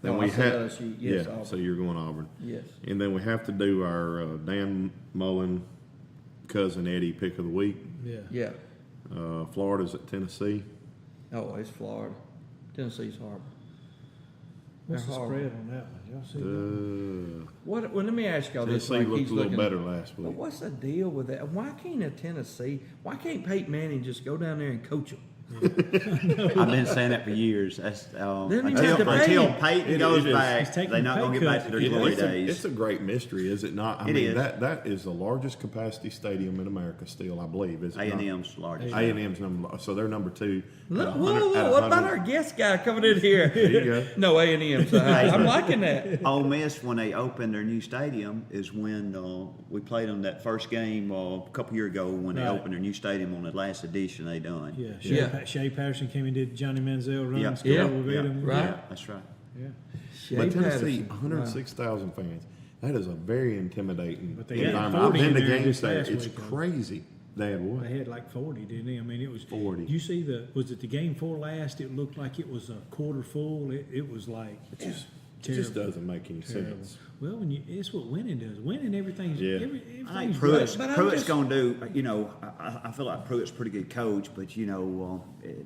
Then No, we I said have LSU. Yes, yeah. Auburn. So you're going Auburn. Yes. And then we have to do our Dan Mullen cousin Eddie pick of the week. Yeah. Yeah. Florida's at Tennessee. Oh, it's Florida. Tennessee's horrible. What's the They're spread on that one? Y'all see that? What? Well, let me ask y'all this. Tennessee Like looked he's a little looking- better last But week. what's the deal with that? Why can't a Tennessee? Why can't Peyton Manning just go down there and coach them? I've been saying that for years. That's, Then he has to pay until him. Peyton It goes is. back, He's taking they're not going to pay get back to their cuts. glory It's days. a great mystery, is it not? I It mean, is. that is the largest capacity stadium in America still, I believe. Is it not? A&M's largest. A&M's so they're number 2. Look, at whoa, 100 at what about 100. our guest guy coming in here? There you go. No, A&M's. I'm liking that. Ole Miss, when they opened their new stadium, is when we played them that first game a couple years ago when they Right. opened their new stadium on the last edition they done. Yeah, Yeah. Shea Patterson came and did Johnny Manziel run. Yeah. Scored Yeah. over them. Right. Yeah, that's right. Yeah. Shea But Tennessee, Patterson. 106,000 fans. That is a very intimidating But they had environment. 40 I've been in to there games just there. last It's week, though. crazy. They had what? They had like 40, didn't they? I mean, it was 40. You see was it the game before last? It looked like it was a quarter full. It was like It just terrible. doesn't make any Terrible. sense. Well, it's what winning does. Winning, everything's Yeah. everything's I think great. But I'm Pruitt's just- going to do, I feel like Pruitt's a pretty good coach, but,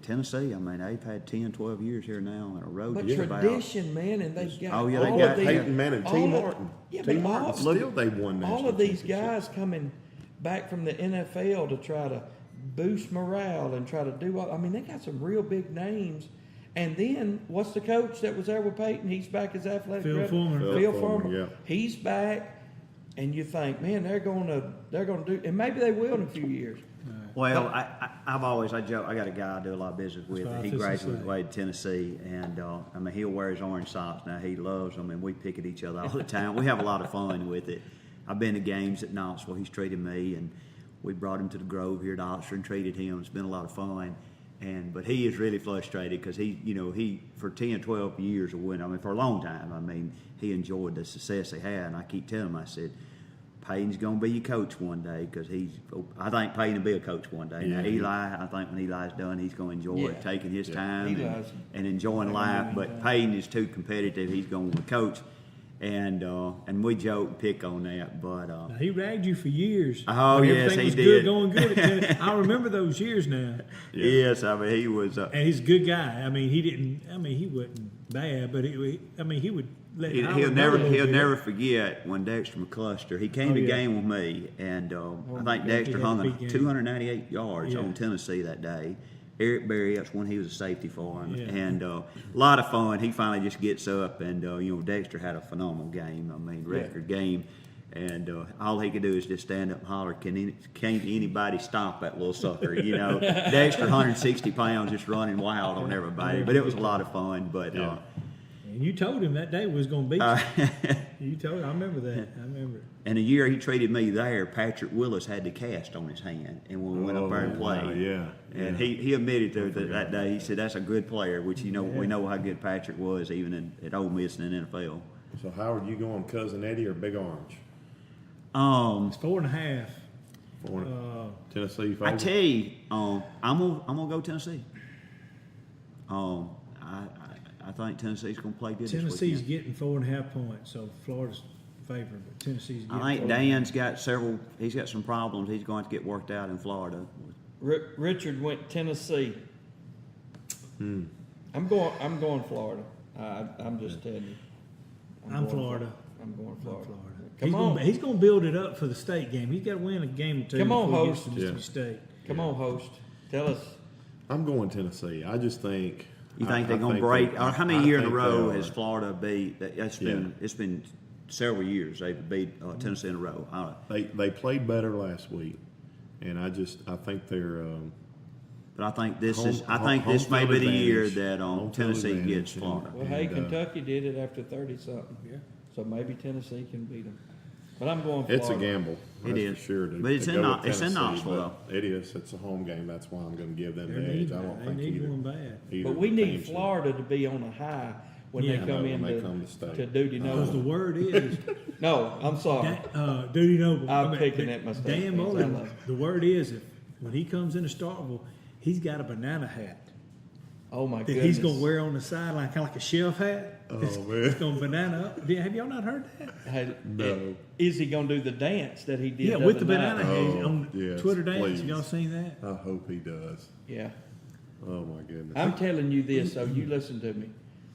Tennessee, I mean, they've had 10, 12 years here now in a row. But just about. tradition, man, and they've got Oh, yeah, they all got of these, Peyton Manning, T. all of- Martin. Yeah, T. but Martin, all, still they won national all of these championships. guys coming back from the NFL to try to boost morale and try to do all. I mean, they got some real big names. And then, what's the coach that was there with Peyton? He's back as athletic Phil director. Fulmer. Phil Phil Fulmer, Fulmer. yeah. He's back, and you think, man, they're going to do, and maybe they will in a few years. Well, I joke, I got a guy I do a lot of business with. That's what I He was fixing to graduated say. away to Tennessee, and I mean, he'll wear his orange socks now. He loves them, and we pick at each other all the time. We have a lot of fun with it. I've been to games at Knoxville. He's treated me, and we brought him to the Grove here at Oxford and treated him. It's been a lot of fun. But he is really frustrated because he for 10, 12 years of winning, I mean, for a long time, I mean, he enjoyed the success he had. And I keep telling him, I said, Peyton's going to be your coach one day because I think Peyton will be a coach one day. Now, Yeah. Eli, I think when Eli's done, he's going to enjoy Yeah. taking his Yeah. time Eli's- and enjoying life. But Peyton is too competitive. He's going to coach. And we joke and pick on that. But Now, he ragged you for years. Oh, when yes, everything he was did. good, going good. At Tennessee. I remember those years now. yes, I mean, he was. And he's a good guy. I mean, he wasn't bad, but he would let He'll Howard know a little bit. never forget when Dexter McCluster, he came Oh, to yeah. game with me, and I think he Dexter had a hung big game. 298 yards Yeah. on Tennessee that day. Eric Berry, that's when he was a safety for him, Yeah. and a lot of fun. He finally just gets up, and Dexter had a phenomenal game. I mean, record game, and all he could do is just stand up and holler, "Can't anybody stop that little sucker?" Dexter, 160 pounds, just running wild on everybody. But it was a lot of fun. But Yeah. And you told him that day was going to beat you. You told him. I remember that. I remember it. and the year he traded me there, Patrick Willis had the cast on his hand, and when we went up there and played. wow, yeah. And he admitted that day. He said that's a good player, which we know how good Patrick was even at Ole Miss and in the NFL. So Howard, you going Cousin Eddie or Big Orange? It's 4.5. Tennessee. I Favorite? tell you, I'm gonna go Tennessee. I think Tennessee's gonna play good Tennessee's this weekend. getting 4.5 points, so Florida's favored, but Tennessee's getting. I think 4.5. Dan's got he's got some problems he's going to get worked out in Florida. Richard went Tennessee. I'm going Florida. I'm just telling you. I'm going Florida. I'm going Florida. He's Come on, he's going to build it up for the state game. He's got to win a game or two. Come on, before he gets host. to Mississippi State. come on, host. Tell us. I'm going Tennessee. I just think. You think they're I going to think break? they- Or how many I years in a think row they has are. Florida beat? It's been several years they've beat Tennessee in a row. They played better last week, and I think they're. But I think this Home- is. I home- think this home may field be the year advantage. that Home field Tennessee advantage, gets Florida. Well, hey, And, Kentucky did it after 30-something. Yeah. So maybe Tennessee can beat them. But I'm going Florida. It's a gamble. It That's is. for sure. But it's to in go Knox- with it's in Tennessee, Knoxville, but It is. It's a home game. That's why I'm going to give them They the need edge. I don't they think need either. one bad. either But we of the need teams should. Florida to be on a high when Yeah. they I come know, in when they come to state. to Duty Because the Noble. word is No, I'm sorry. Duty Noble. I'm picking at my state Dan fans. I Mullen, love it. the word is when he comes into Starkville, he's got a banana hat Oh my that goodness. he's going to wear on the sideline, kind of like a chef hat. Oh It's man. going banana up. Have y'all not heard that? Hey, No. Is he gonna do the dance that he did? Yeah, the with the other night? banana head Oh, on yes, Twitter dance. please. Y'all seen that? I hope he does. Yeah. Oh my goodness. I'm telling you this, so you listen to me.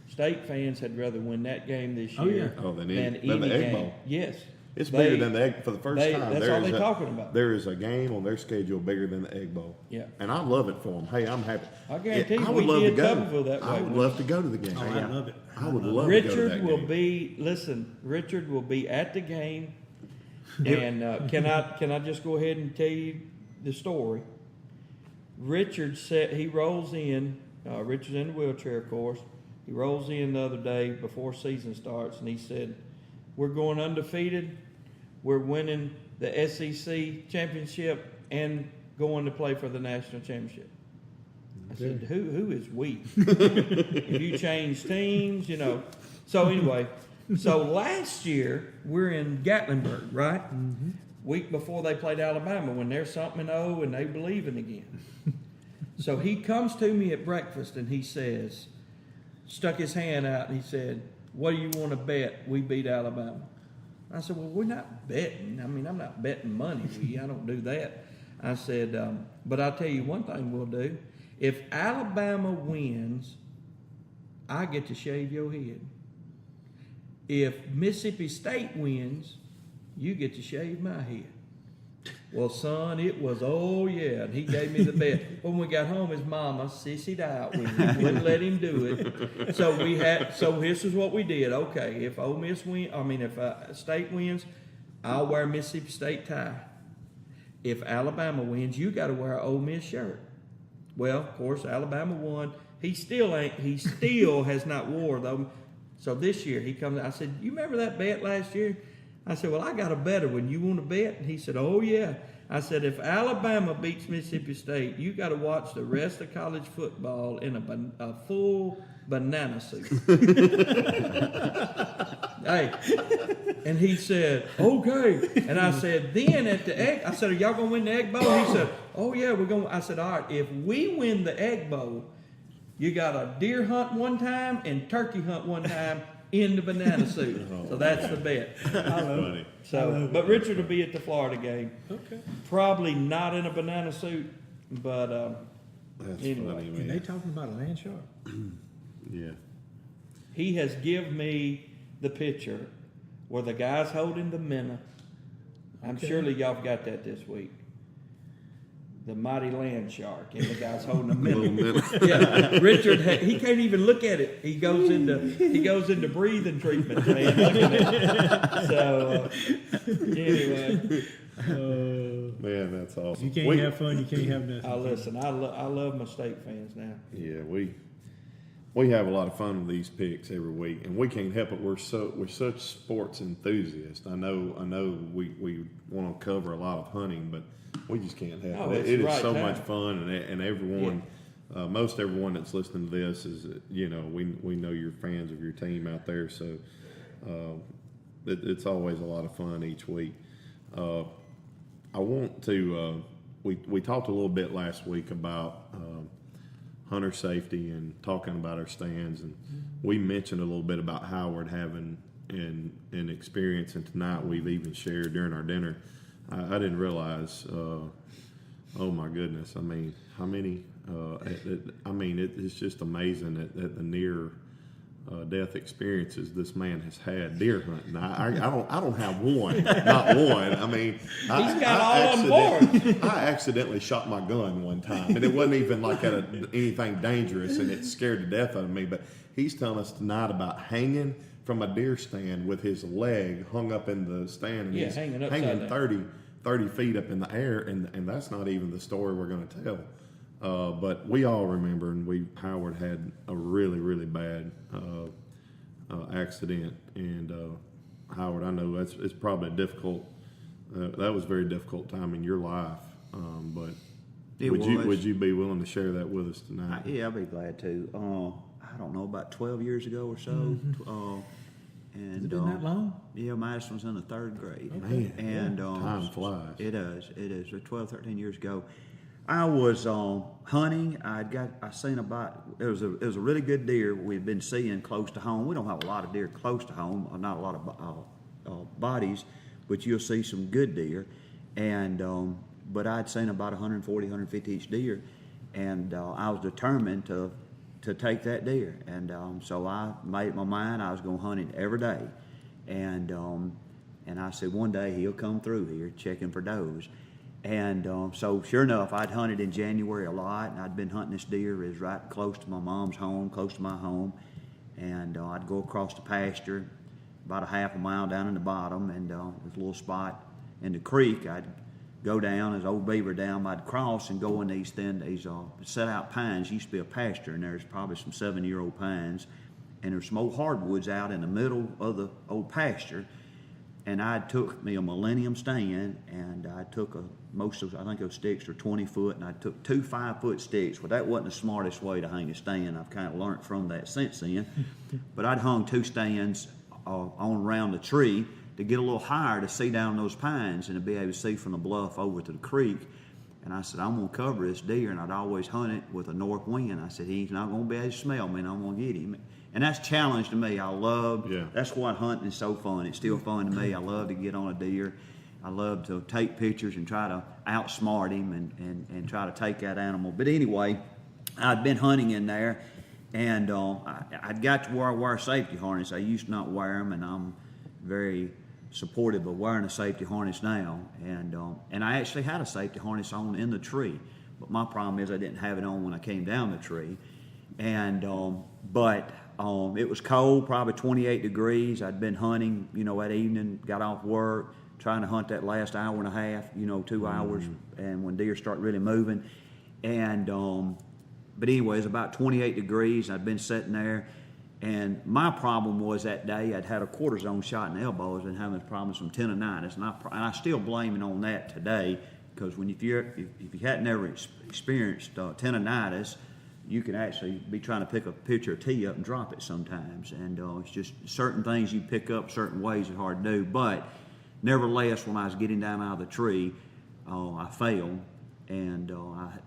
State fans had rather win that game this Oh, year yeah. Oh, than than the any Egg game. Bowl. Yes. It's They- bigger than the Egg for the first time. That's there all is they're talking about. There is a game on their schedule bigger than the Egg Bowl. Yeah. And I love it for them. Hey, I'm happy. I guarantee you I would we love did to go. Tuberville that I way, would wouldn't love to go to the game. Oh, I love it. I would love to go to Richard that will game. be. Listen, Richard will be at the game, and can I just go ahead and tell you the story? Richard said he rolls in. Richard's in the wheelchair, of course. He rolls in the other day before season starts, and he said, "We're going undefeated. We're winning the SEC championship and going to play for the national championship." I said, "Who is we?" If you change teams, you know. So anyway, so last year we're in Gatlinburg, right? Mm-hmm. Week before they played Alabama, when they're something and and they believing again. So he comes to me at breakfast and he says, stuck his hand out and he said, "What do you want to bet we beat Alabama?" I said, "Well, we're not betting. I mean, I'm not betting money. I don't do that." I said, "But I'll tell you one thing we'll do. If Alabama wins, I get to shave your head. If Mississippi State wins, you get to shave my head." Well, son, it was, oh yeah, and he gave me the bet. When we got home, his mama sissied out with him, wouldn't let him do it. So this is what we did. Okay, if Ole Miss if State wins, I'll wear a Mississippi State tie. If Alabama wins, you got to wear an Ole Miss shirt. Well, of course, Alabama won. He still has not wore though. So this year he comes. I said, "You remember that bet last year?" I said, "Well, I got a better one. You want to bet?" And he said, "Oh, yeah." I said, "If Alabama beats Mississippi State, you got to watch the rest of college football in a full banana suit." Hey, and he said, "Okay." And I said, "Then at the Egg," I said, "Are y'all going to win the Egg Bowl?" He said, "Oh, yeah, we're going." I said, "All right, if we win the Egg Bowl, you got a deer hunt one time and turkey hunt one time in the banana suit." So that's the bet. That's funny. So, but Richard will be at the Florida game. Okay. Probably not in a banana suit, but That's anyway. funny, And they man. talking about a land shark. Yeah. he has given me the picture where the guy's holding the minnow. I'm surely y'all have got that this week. The mighty land shark, and the guy's holding a minnow. Yeah, Richard, he can't even look at it. He goes into breathing treatment, man. Looking at it. So anyway, Man, that's awesome. You can't have fun. You can't have nothing. listen. I love my State fans now. Yeah, we have a lot of fun with these picks every week, and we can't help it. We're such sports enthusiasts. I know we want to cover a lot of hunting, but we just can't help Oh, it. it's It is right so time. much fun, and everyone, most everyone that's listening to this is, we know you're fans of your team out there, so it's always a lot of fun each week. I want to. We talked a little bit last week about hunter safety and talking about our stands, and we mentioned a little bit about Howard having an experience, and tonight we've even shared during our dinner. I didn't realize. Oh my goodness! I mean, how many? It's just amazing that the near death experiences this man has had deer hunting. I don't have one, not one. I mean, He's got all on board. I accidentally shot my gun one time, and it wasn't even like anything dangerous, and it scared the death out of me. But he's telling us tonight about hanging from a deer stand with his leg hung up in the stand, and he's hanging upside down. 30 feet up in the air, and that's not even the story we're going to tell. But we all remember, and Howard had a really, really bad accident, and Howard, I know it's probably a difficult. That was a very difficult time in your life, but would you be willing to share that with us tonight? Yeah, I'll be glad to. I don't know, about 12 years ago or so. And Has it been that long? Yeah, Madison was in the 3rd grade. Man, And time flies. It is. 12, 13 years ago. I was hunting. I seen about it was a really good deer we'd been seeing close to home. We don't have a lot of deer close to home, not a lot of bodies, but you'll see some good deer. And but I'd seen about 140, 150 each deer, and I was determined to take that deer. And so I made up my mind I was going to hunt him every day. And I said one day he'll come through here checking for does. And so sure enough, I'd hunted in January a lot, and I'd been hunting this deer is right close to my mom's home, close to my home. And I'd go across the pasture about a half a mile down in the bottom, and there's a little spot in the creek. I'd go down, there's old beaver dam. I'd cross and go in these set out pines. Used to be a pasture, and there's probably some 7-year-old pines. And there's some old hardwoods out in the middle of the old pasture. And I took me a Millennium stand, and I took I think those sticks were 20 foot, and I took 2 5-foot sticks. Well, that wasn't the smartest way to hang a stand. I've kind of learned from that since then. But I'd hung 2 stands on around the tree to get a little higher to see down those pines and to be able to see from the bluff over to the creek. And I said, I'm going to cover this deer, and I'd always hunt it with a north wind. I said, he's not going to be able to smell me, and I'm going to get him. And that's a challenge to me. That's why hunting is so fun. It's still fun to me. I love to get on a deer. I love to take pictures and try to outsmart him and try to take that animal. But anyway, I'd been hunting in there, and I'd got to where I wear a safety harness. I used to not wear them, and I'm very supportive of wearing a safety harness now. And I actually had a safety harness on in the tree. But my problem is I didn't have it on when I came down the tree. And but it was cold, probably 28 degrees. I'd been hunting, that evening, got off work, trying to hunt that last hour and a half, 2 hours, and when deer start really moving. And but anyway, it was about 28 degrees. I'd been sitting there, and my problem was that day I'd had a cortisone shot in the elbow. I was having problems with some tendonitis, and I still blame it on that today, because if you hadn't ever experienced tendonitis, you can actually be trying to pick a pitcher of tea up and drop it sometimes. And it's just certain things you pick up certain ways are hard to do. But nevertheless, when I was getting down out of the tree, I failed. And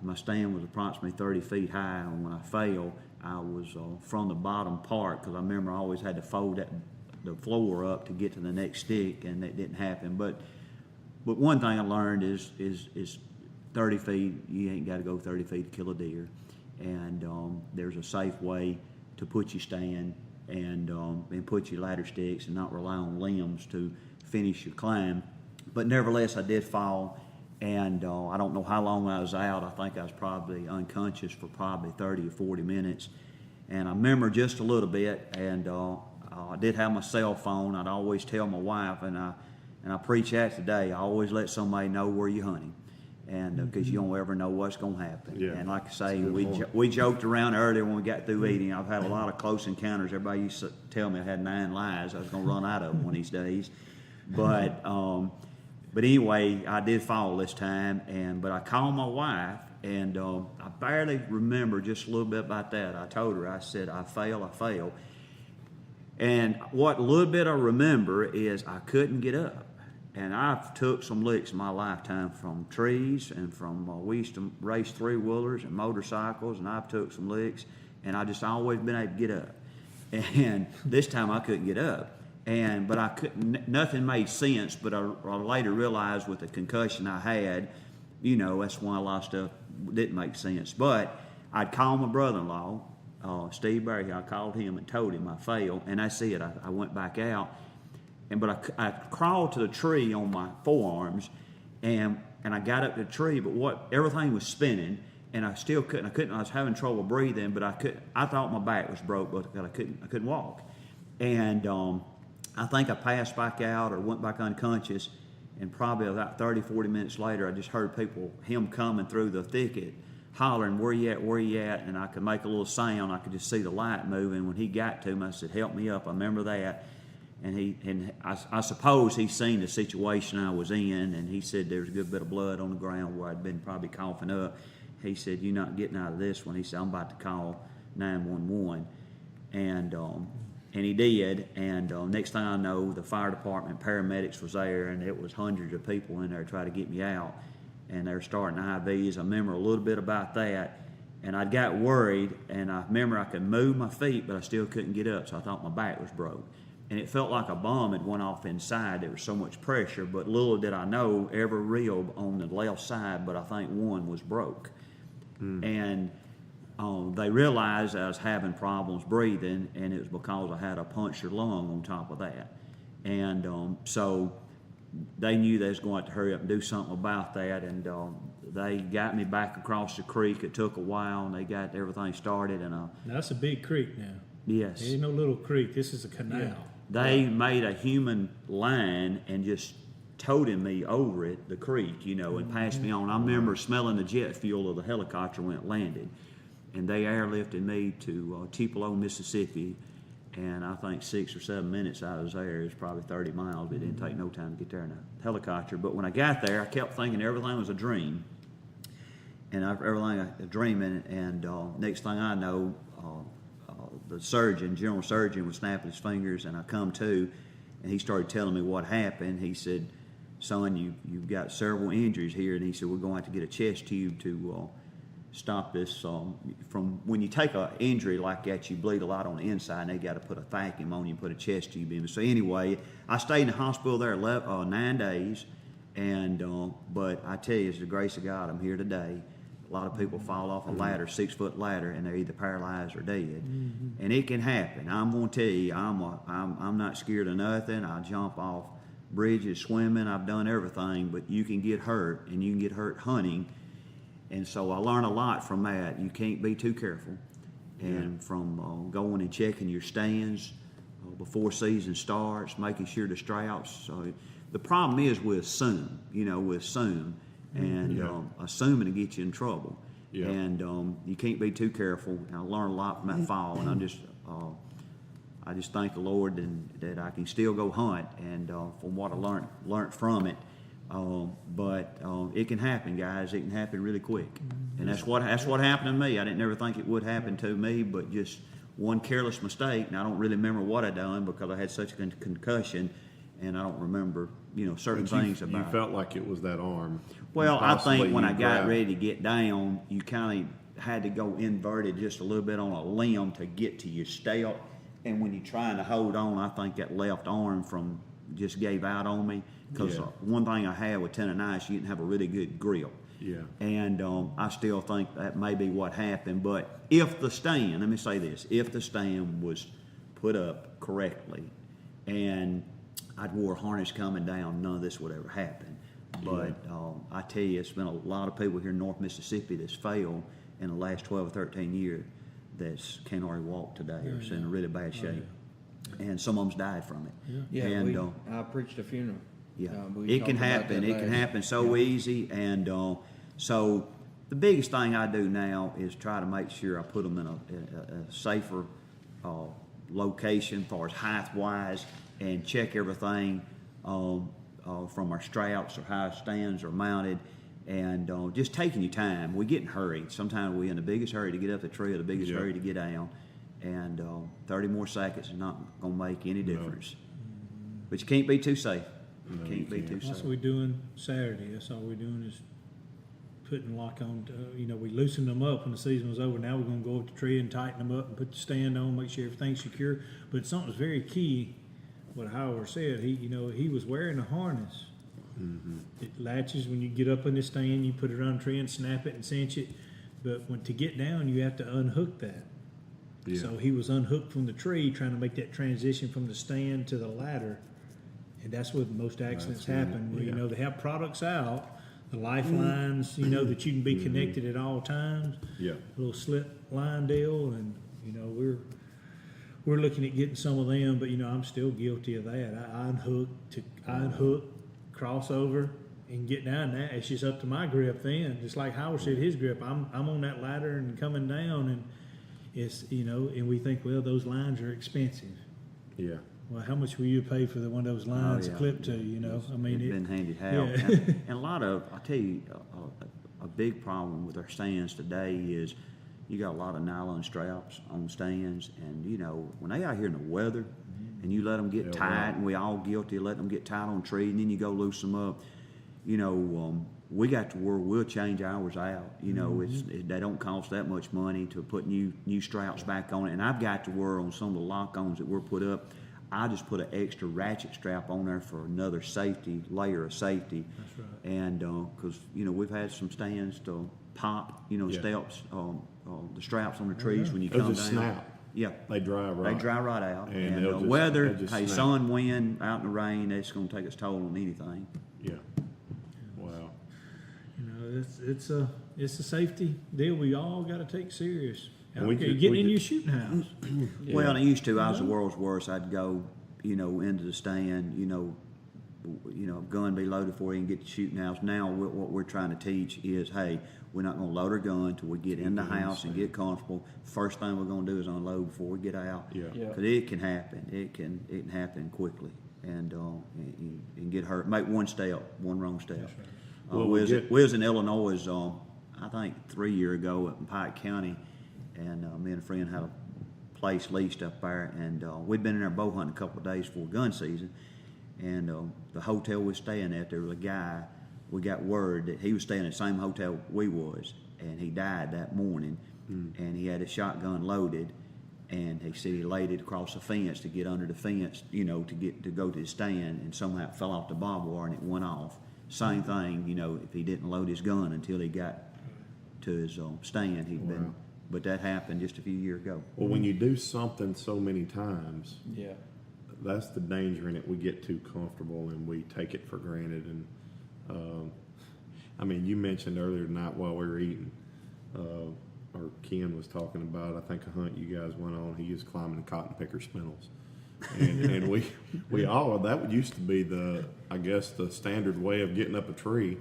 my stand was approximately 30 feet high. And when I failed, I was from the bottom part, because I remember I always had to fold the floor up to get to the next stick, and that didn't happen. But one thing I learned is 30 feet, you ain't got to go 30 feet to kill a deer. And there's a safe way to put your stand and put your ladder sticks and not rely on limbs to finish your climb. But nevertheless, I did fall, and I don't know how long I was out. I think I was probably unconscious for probably 30 or 40 minutes. And I remember just a little bit, and I did have my cell phone. I'd always tell my wife, and I preach that today, I always let somebody know where you're hunting. And because you don't ever know what's going to happen. Yeah. And like I say, we joked around earlier when we got through eating. I've had a lot of close encounters. Everybody used to tell me I had 9 lives. I was going to run out of them one of these days. But anyway, I did fall this time. But I called my wife, and I barely remember just a little bit about that. I told her, I said, I failed. And what little bit I remember is I couldn't get up. And I've took some licks in my lifetime from trees and from, we used to race 3-wheelers and motorcycles, and I've took some licks, and I just always been able to get up. And this time I couldn't get up. But I couldn't, nothing made sense, but I later realized with the concussion I had, that's why a lot of stuff didn't make sense. But I'd call my brother-in-law, Steve Berry. I called him and told him I failed, and that's it. I went back out. But I crawled to the tree on my forearms, and I got up to the tree, but everything was spinning, and I still couldn't. I was having trouble breathing, but I thought my back was broke, but I couldn't walk. And I think I passed back out or went back unconscious, and probably about 30, 40 minutes later, I just heard him coming through the thicket, hollering, where you at? And I could make a little sound. I could just see the light moving. When he got to me, I said, help me up. I remember that. And I suppose he's seen the situation I was in, and he said there was a good bit of blood on the ground where I'd been probably coughing up. He said, you're not getting out of this one. He said, I'm about to call 911. And he did, and next thing I know, the fire department, paramedics was there, and it was hundreds of people in there trying to get me out. and they were starting IVs. I remember a little bit about that, and I got worried, and I remember I could move my feet, but I still couldn't get up, so I thought my back was broke. And it felt like a bomb had went off inside. There was so much pressure, but little did I know, every rib on the left side, but I think one was broke. And they realized I was having problems breathing, and it was because I had a punctured lung on top of that. And so they knew they was going to have to hurry up and do something about that, and they got me back across the creek. It took a while, and they got everything started. And Now, that's a big creek now. yes, It ain't no little creek. This is a canal. they made a human line and just toted me over it, the creek, and passed me on. I remember smelling the jet fuel of the helicopter when it landed, and they airlifted me to Tupelo, Mississippi. And I think 6 or 7 minutes I was there. It was probably 30 miles, but it didn't take no time to get there in a helicopter. But when I got there, I kept thinking everything was a dream. And everything I was dreaming, and next thing I know, the general surgeon was snapping his fingers, and I come to, and he started telling me what happened. He said, "Son, you've got several injuries here," and he said, "We're going to have to get a chest tube to stop this from when you take an injury like that, you bleed a lot on the inside, and they got to put a vacuum on you and put a chest tube in." So anyway, I stayed in the hospital there 9 days, and but I tell you, it's the grace of God I'm here today. A lot of people fall off a ladder, 6-foot ladder, and they're either paralyzed or dead, and it can happen. I'm going to tell you, I'm not scared of nothing. I jump off bridges, swimming. I've done everything, but you can get hurt, and you can get hurt hunting. And so I learned a lot from that. You can't be too careful. And from going and checking your stands before season starts, making sure the straps. So the problem is we assume, and assuming to get you in trouble. Yeah. And you can't be too careful. And I learned a lot from that fall, and I just thank the Lord that I can still go hunt, and from what I learned from it. But it can happen, guys. It can happen really quick, and that's what happened to me. I didn't ever think it would happen to me, but just one careless mistake, and I don't really remember what I done because I had such a concussion, and I don't remember certain things about it. You felt like it was that arm. Well, I think when I got grabbed. ready to get down, you kind of had to go inverted just a little bit on a limb to get to your step, and when you're trying to hold on, I think that left arm just gave out on me. Because one thing I had with tendonitis, you didn't have a really good grip. Yeah. And I still think that may be what happened. But if the stand, let me say this, if the stand was put up correctly and I'd wore a harness coming down, none of this would ever happen. But I tell you, it's been a lot of people here in North Mississippi that's failed in the last 12 or 13 years that can't already walk today or is in really bad shape. And some of them's died from it. Yeah, And I preached a funeral. yeah, We it can talked about happen. that It can last- happen so easy, and so the biggest thing I do now is try to make sure I put them in a safer location, as far as height wise, and check everything from our straps or how stands are mounted, and just taking your time. We get in hurried. Sometimes we're in the biggest hurry to get up the tree or the biggest hurry to get down, and 30 more seconds is not going to make any difference. But you can't be too safe. Can't be too That's safe. what we're doing Saturday. That's all we're doing is putting lock on. We loosened them up when the season was over. Now we're going to go up the tree and tighten them up and put the stand on, make sure everything's secure. But something's very key. What Howard said, he was wearing a harness. It latches when you get up in the stand. You put it on the tree and snap it and cinch it. But to get down, you have to unhook that. Yeah. So he was unhooked from the tree, trying to make that transition from the stand to the ladder. And that's where most accidents happen. Where, they have products out, the lifelines, that you can be connected at all times. Yeah. A little slip line deal, and we're looking at getting some of them. But I'm still guilty of that. I unhook, cross over, and get down. That it's just up to my grip. Then, just like Howard said, his grip. I'm on that ladder and coming down, and it's and we think, well, those lines are expensive. Yeah. Well, how much will you pay for one of those lines yeah. clipped to? I mean, It's been handed out. Yeah. And a lot of, I tell you, a big problem with our stands today is you got a lot of nylon straps on stands, and when they out here in the weather, and you let them get tight, and we all guilty of letting them get tight on a tree, and then you go loose them up. we got to where we'll change ours out. They don't cost that much money to put new straps back on it. And I've got to where on some of the lock-ons that we're put up, I just put an extra ratchet strap on there for another layer of safety. That's right. And because we've had some stands to pop, steps, the straps on the trees when you come down. Those snap. Yeah, They dry right. they dry right out. And they'll weather, just hey, snap. sun, wind, out in the rain, it's going to take its toll on anything. Yeah. Wow. It's a safety deal we all got to take serious. And we Okay, just- getting we in your just- shooting house. Well, I used to. I was the world's worst. I'd go, into the stand, gun be loaded before you can get to shooting house. Now, what we're trying to teach is, hey, we're not going to load our gun until we get in the house and get comfortable. First thing we're going to do is unload before we get out. Yeah. Because it can happen. It can happen quickly, and get hurt. Make one wrong step. Well, we was in Illinois, I think 3 years ago up in Pike County, and me and a friend had a place leased up there, and we'd been in there bow hunting a couple of days before gun season, and the hotel we was staying at, there was a guy, we got word that he was staying at the same hotel we was, and he died that morning, and he had his shotgun loaded, and he said he laid it across the fence to get under the fence, to go to his stand, and somehow it fell off the barbed wire and it went off. Same thing, if he didn't load his gun until he got to his stand, he'd been. But that happened just a few years ago. Well, when you do something so many times, Yeah. that's the danger in it. We get too comfortable and we take it for granted. And you mentioned earlier tonight while we were eating, or Ken was talking about, I think, a hunt you guys went on. He was climbing the cotton picker spindles. And we all, that used to be the standard way of getting up a tree,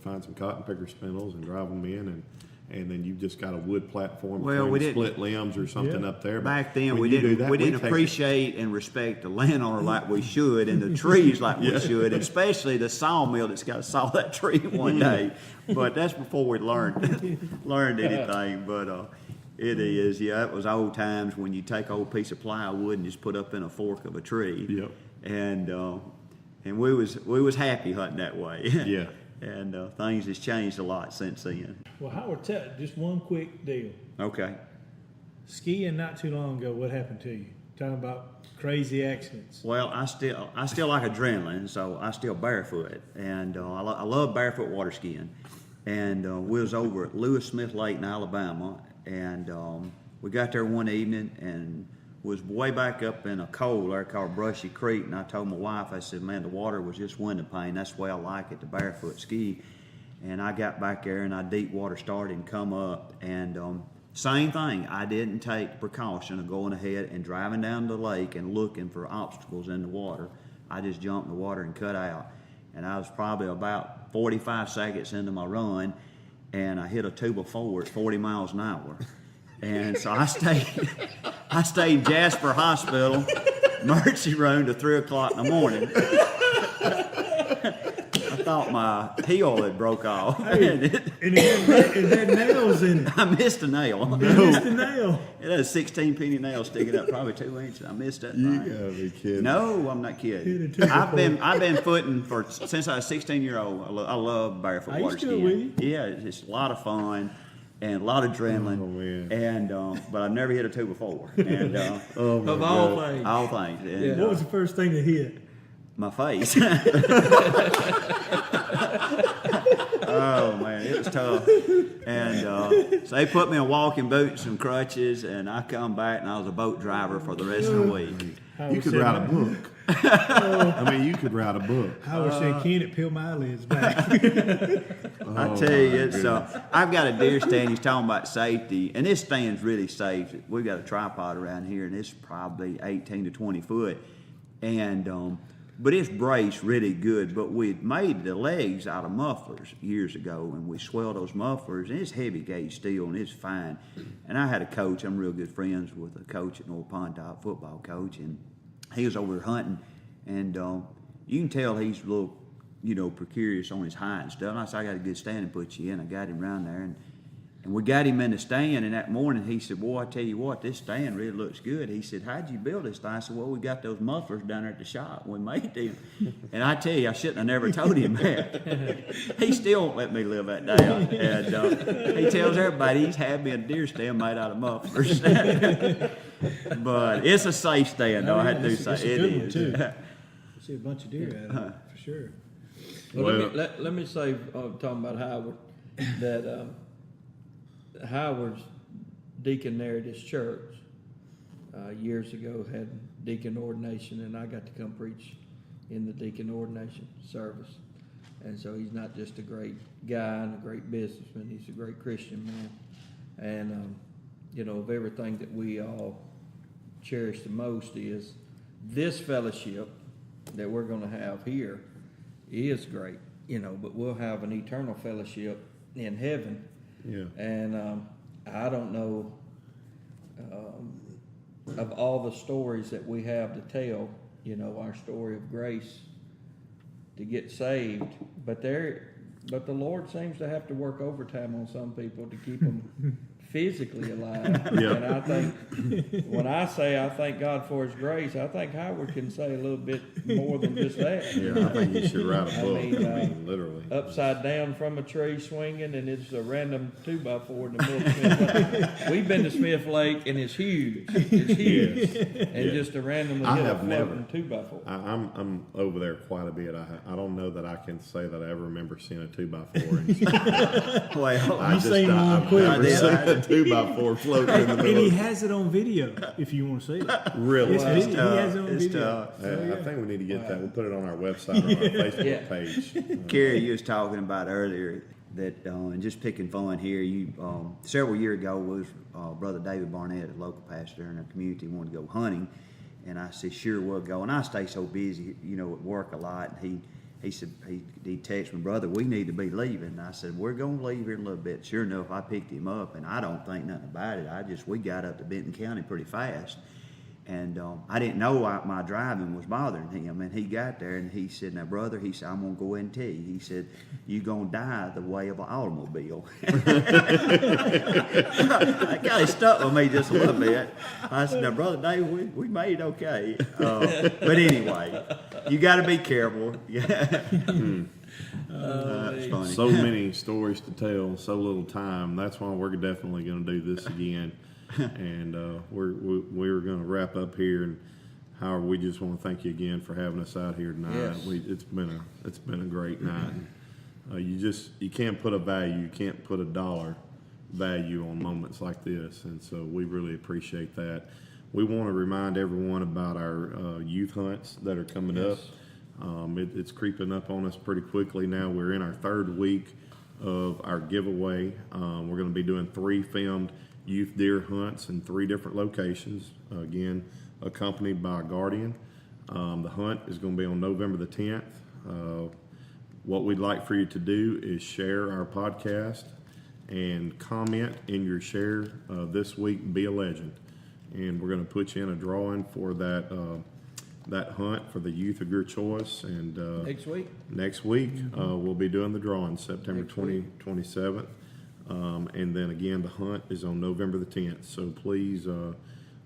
find some cotton picker spindles and drive them in, and then you've just got a wood platform, We didn't split limbs or something up there. Back then, When we you do didn't that, we we didn't take appreciate and respect the landowner like we should, and the trees like we should, and especially the sawmill that's got to saw that tree one day. But that's before we learned anything. But it is, it was old times when you take an old piece of plywood and just put up in a fork of a tree. Yep. And we was happy hunting that way. Yeah. And things has changed a lot since then. Well, Howard, just one quick deal. Okay. Skiing not too long ago, what happened to you? Talking about crazy accidents. Well, I still like adrenaline, so I still barefoot, and I love barefoot water skiing. And we was over at Lewis Smith Lake in Alabama, and we got there one evening and was way back up in a cove there called Brushy Creek, and I told my wife, I said, man, the water was just window pane. That's the way I like it, to barefoot ski. And I got back there and I deep water started and come up, and same thing. I didn't take the precaution of going ahead and driving down the lake and looking for obstacles in the water. I just jumped in the water and cut out. And I was probably about 45 seconds into my run, and I hit a tuba forward 40 miles an hour. And so I stayed in Jasper Hospital, emergency room, to 3 o'clock in the morning. I thought my heel had broke off. Hey, and it had nails in it. I missed a nail. You missed a nail. It had a 16 penny nail sticking up probably 2 inches. I missed that You thing. gotta be kidding. No, I'm not kidding. I've been footing since I was 16-year-old. I love barefoot I water used to, skiing. Yeah, it's a lot of fun and a lot of adrenaline. Oh, man. And but I've never hit a two before. And Oh, my Of God. all things. all things. And, Yeah. What was the first thing that hit? my face. Oh man, it was tough. And so they put me in walking boots and crutches, and I come back and I was a boat driver for the rest of the week. You could write a book. You could write a book. Howard said, "Can it peel my eyelids back?" I tell you, it's I've got a deer stand. He's talking about safety, and this stand's really safe. We've got a tripod around here, and it's probably 18 to 20 foot, and but it's braced really good. But we made the legs out of mufflers years ago, and we swelled those mufflers, and it's heavy gauge steel, and it's fine. And I had a coach. I'm real good friends with a coach at North Pond Top, football coach, and he was over hunting, and you can tell he's a little, precarious on his height and stuff. And I said, I got a good stand to put you in. I got him around there, and And we got him in the stand, and that morning he said, "Boy, I tell you what, this stand really looks good." He said, "How'd you build this thing?" I said, "Well, we got those mufflers down there at the shop. We made them." And I tell you, I shouldn't have never told him that. He still won't let me live that down. And he tells everybody he's had me a deer stand made out of mufflers. But it's a safe stand, though. I had to say it's a it good is. one, too. See a bunch of deer out of it, for sure. Well, let me say, talking about Howard, that Howard's deacon there at his church years ago had deacon ordination, and I got to come preach in the deacon ordination service. And so he's not just a great guy and a great businessman, he's a great Christian man. And, of everything that we all cherish the most is this fellowship that we're going to have here is great, but we'll have an eternal fellowship in heaven. Yeah. And I don't know of all the stories that we have to tell, our story of grace to get saved, but the Lord seems to have to work overtime on some people to keep them physically alive. Yeah. And I think when I say I thank God for His grace, I think Howard can say a little bit more than just that. Yeah, I think you should write a book. I mean, literally. Upside down from a tree swinging, and it's a random 2x4 in the middle of Smith Lake. We've been to Smith Lake, and it's huge. It's huge. Yes. And just a random I little have never. 2x4. I'm over there quite a bit. I don't know that I can say that I ever remember seeing a 2x4. Well, I've seen one quick. never seen a 2x4 floating in the And middle. he has it on video, if you want to see it. Really? It's It's video. He has it on It's video. I think we need to get that. We'll put it on our website, on our Facebook Yeah. page. Kerry, you was talking about earlier that, and just picking fun here, you several years ago was Brother David Barnett, a local pastor in our community, wanted to go hunting, and I said, "Sure, we'll go." And I stay so busy, at work a lot, and he said, he texted me, "Brother, we need to be leaving." And I said, "We're going to leave here in a little bit." Sure enough, I picked him up, and I don't think nothing about it. We got up to Benton County pretty fast. And I didn't know my driving was bothering him. And he got there and he said, "Now, brother," he said, "I'm going to go ahead and tell you." He said, "You're going to die the way of an automobile." That kind of stuck with me just a little bit. I said, "Now, Brother Dave, we made it okay." But anyway, you got to be careful. That's funny. So many stories to tell, so little time. That's why we're definitely going to do this again. And we're going to wrap up here. And Howard, we just want to thank you again for having us out here tonight. Yes. It's been a great night. You can't put a value, you can't put a dollar value on moments like this, and so we really appreciate that. We want to remind everyone about our youth hunts that are coming up. It's creeping up on us pretty quickly now. We're in our third week of our giveaway. We're going to be doing 3 filmed youth deer hunts in 3 different locations, again accompanied by a guardian. The hunt is going to be on November the 10th. What we'd like for you to do is share our podcast and comment in your share this week, Be a Legend. And we're going to put you in a drawing for that hunt for the youth of your choice. And next week we'll be doing the drawing September 27th. And then again, the hunt is on November the 10th. So please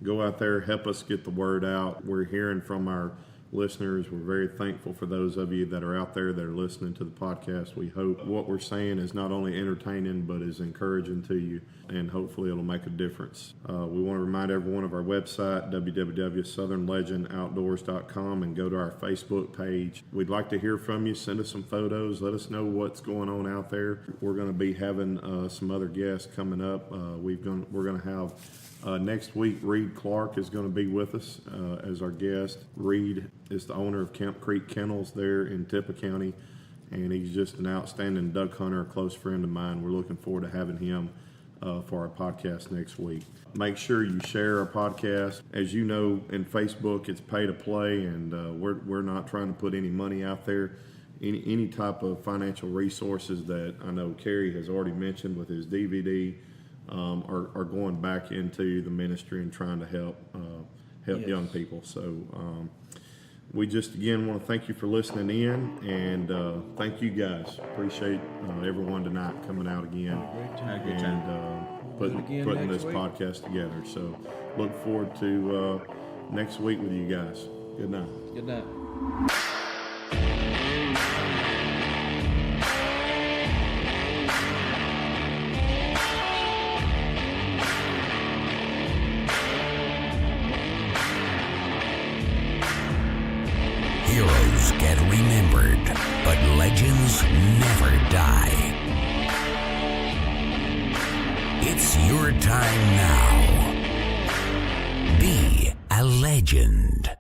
go out there, help us get the word out. We're hearing from our listeners. We're very thankful for those of you that are out there that are listening to the podcast. We hope what we're saying is not only entertaining, but is encouraging to you, and hopefully it'll make a difference. We want to remind everyone of our website, www.southernlegiondoutdoors.com, and go to our Facebook page. We'd like to hear from you. Send us some photos. Let us know what's going on out there. We're going to be having some other guests coming up. We're going to have next week, Reed Clark is going to be with us as our guest. Reed is the owner of Camp Creek Kennels there in Tippah County, and he's just an outstanding duck hunter, a close friend of mine. We're looking forward to having him for our podcast next week. Make sure you share our podcast. As you know, in Facebook, it's pay to play, and we're not trying to put any money out there. Any type of financial resources that I know Kerry has already mentioned with his DVD are going back into the ministry and trying to help young people. So we just again want to thank you for listening in, and thank you guys. Appreciate everyone tonight coming out again and putting this podcast together. So look forward to next week with you guys. Good night. Good night. Heroes get remembered, but legends never die. It's your time now. Be a legend.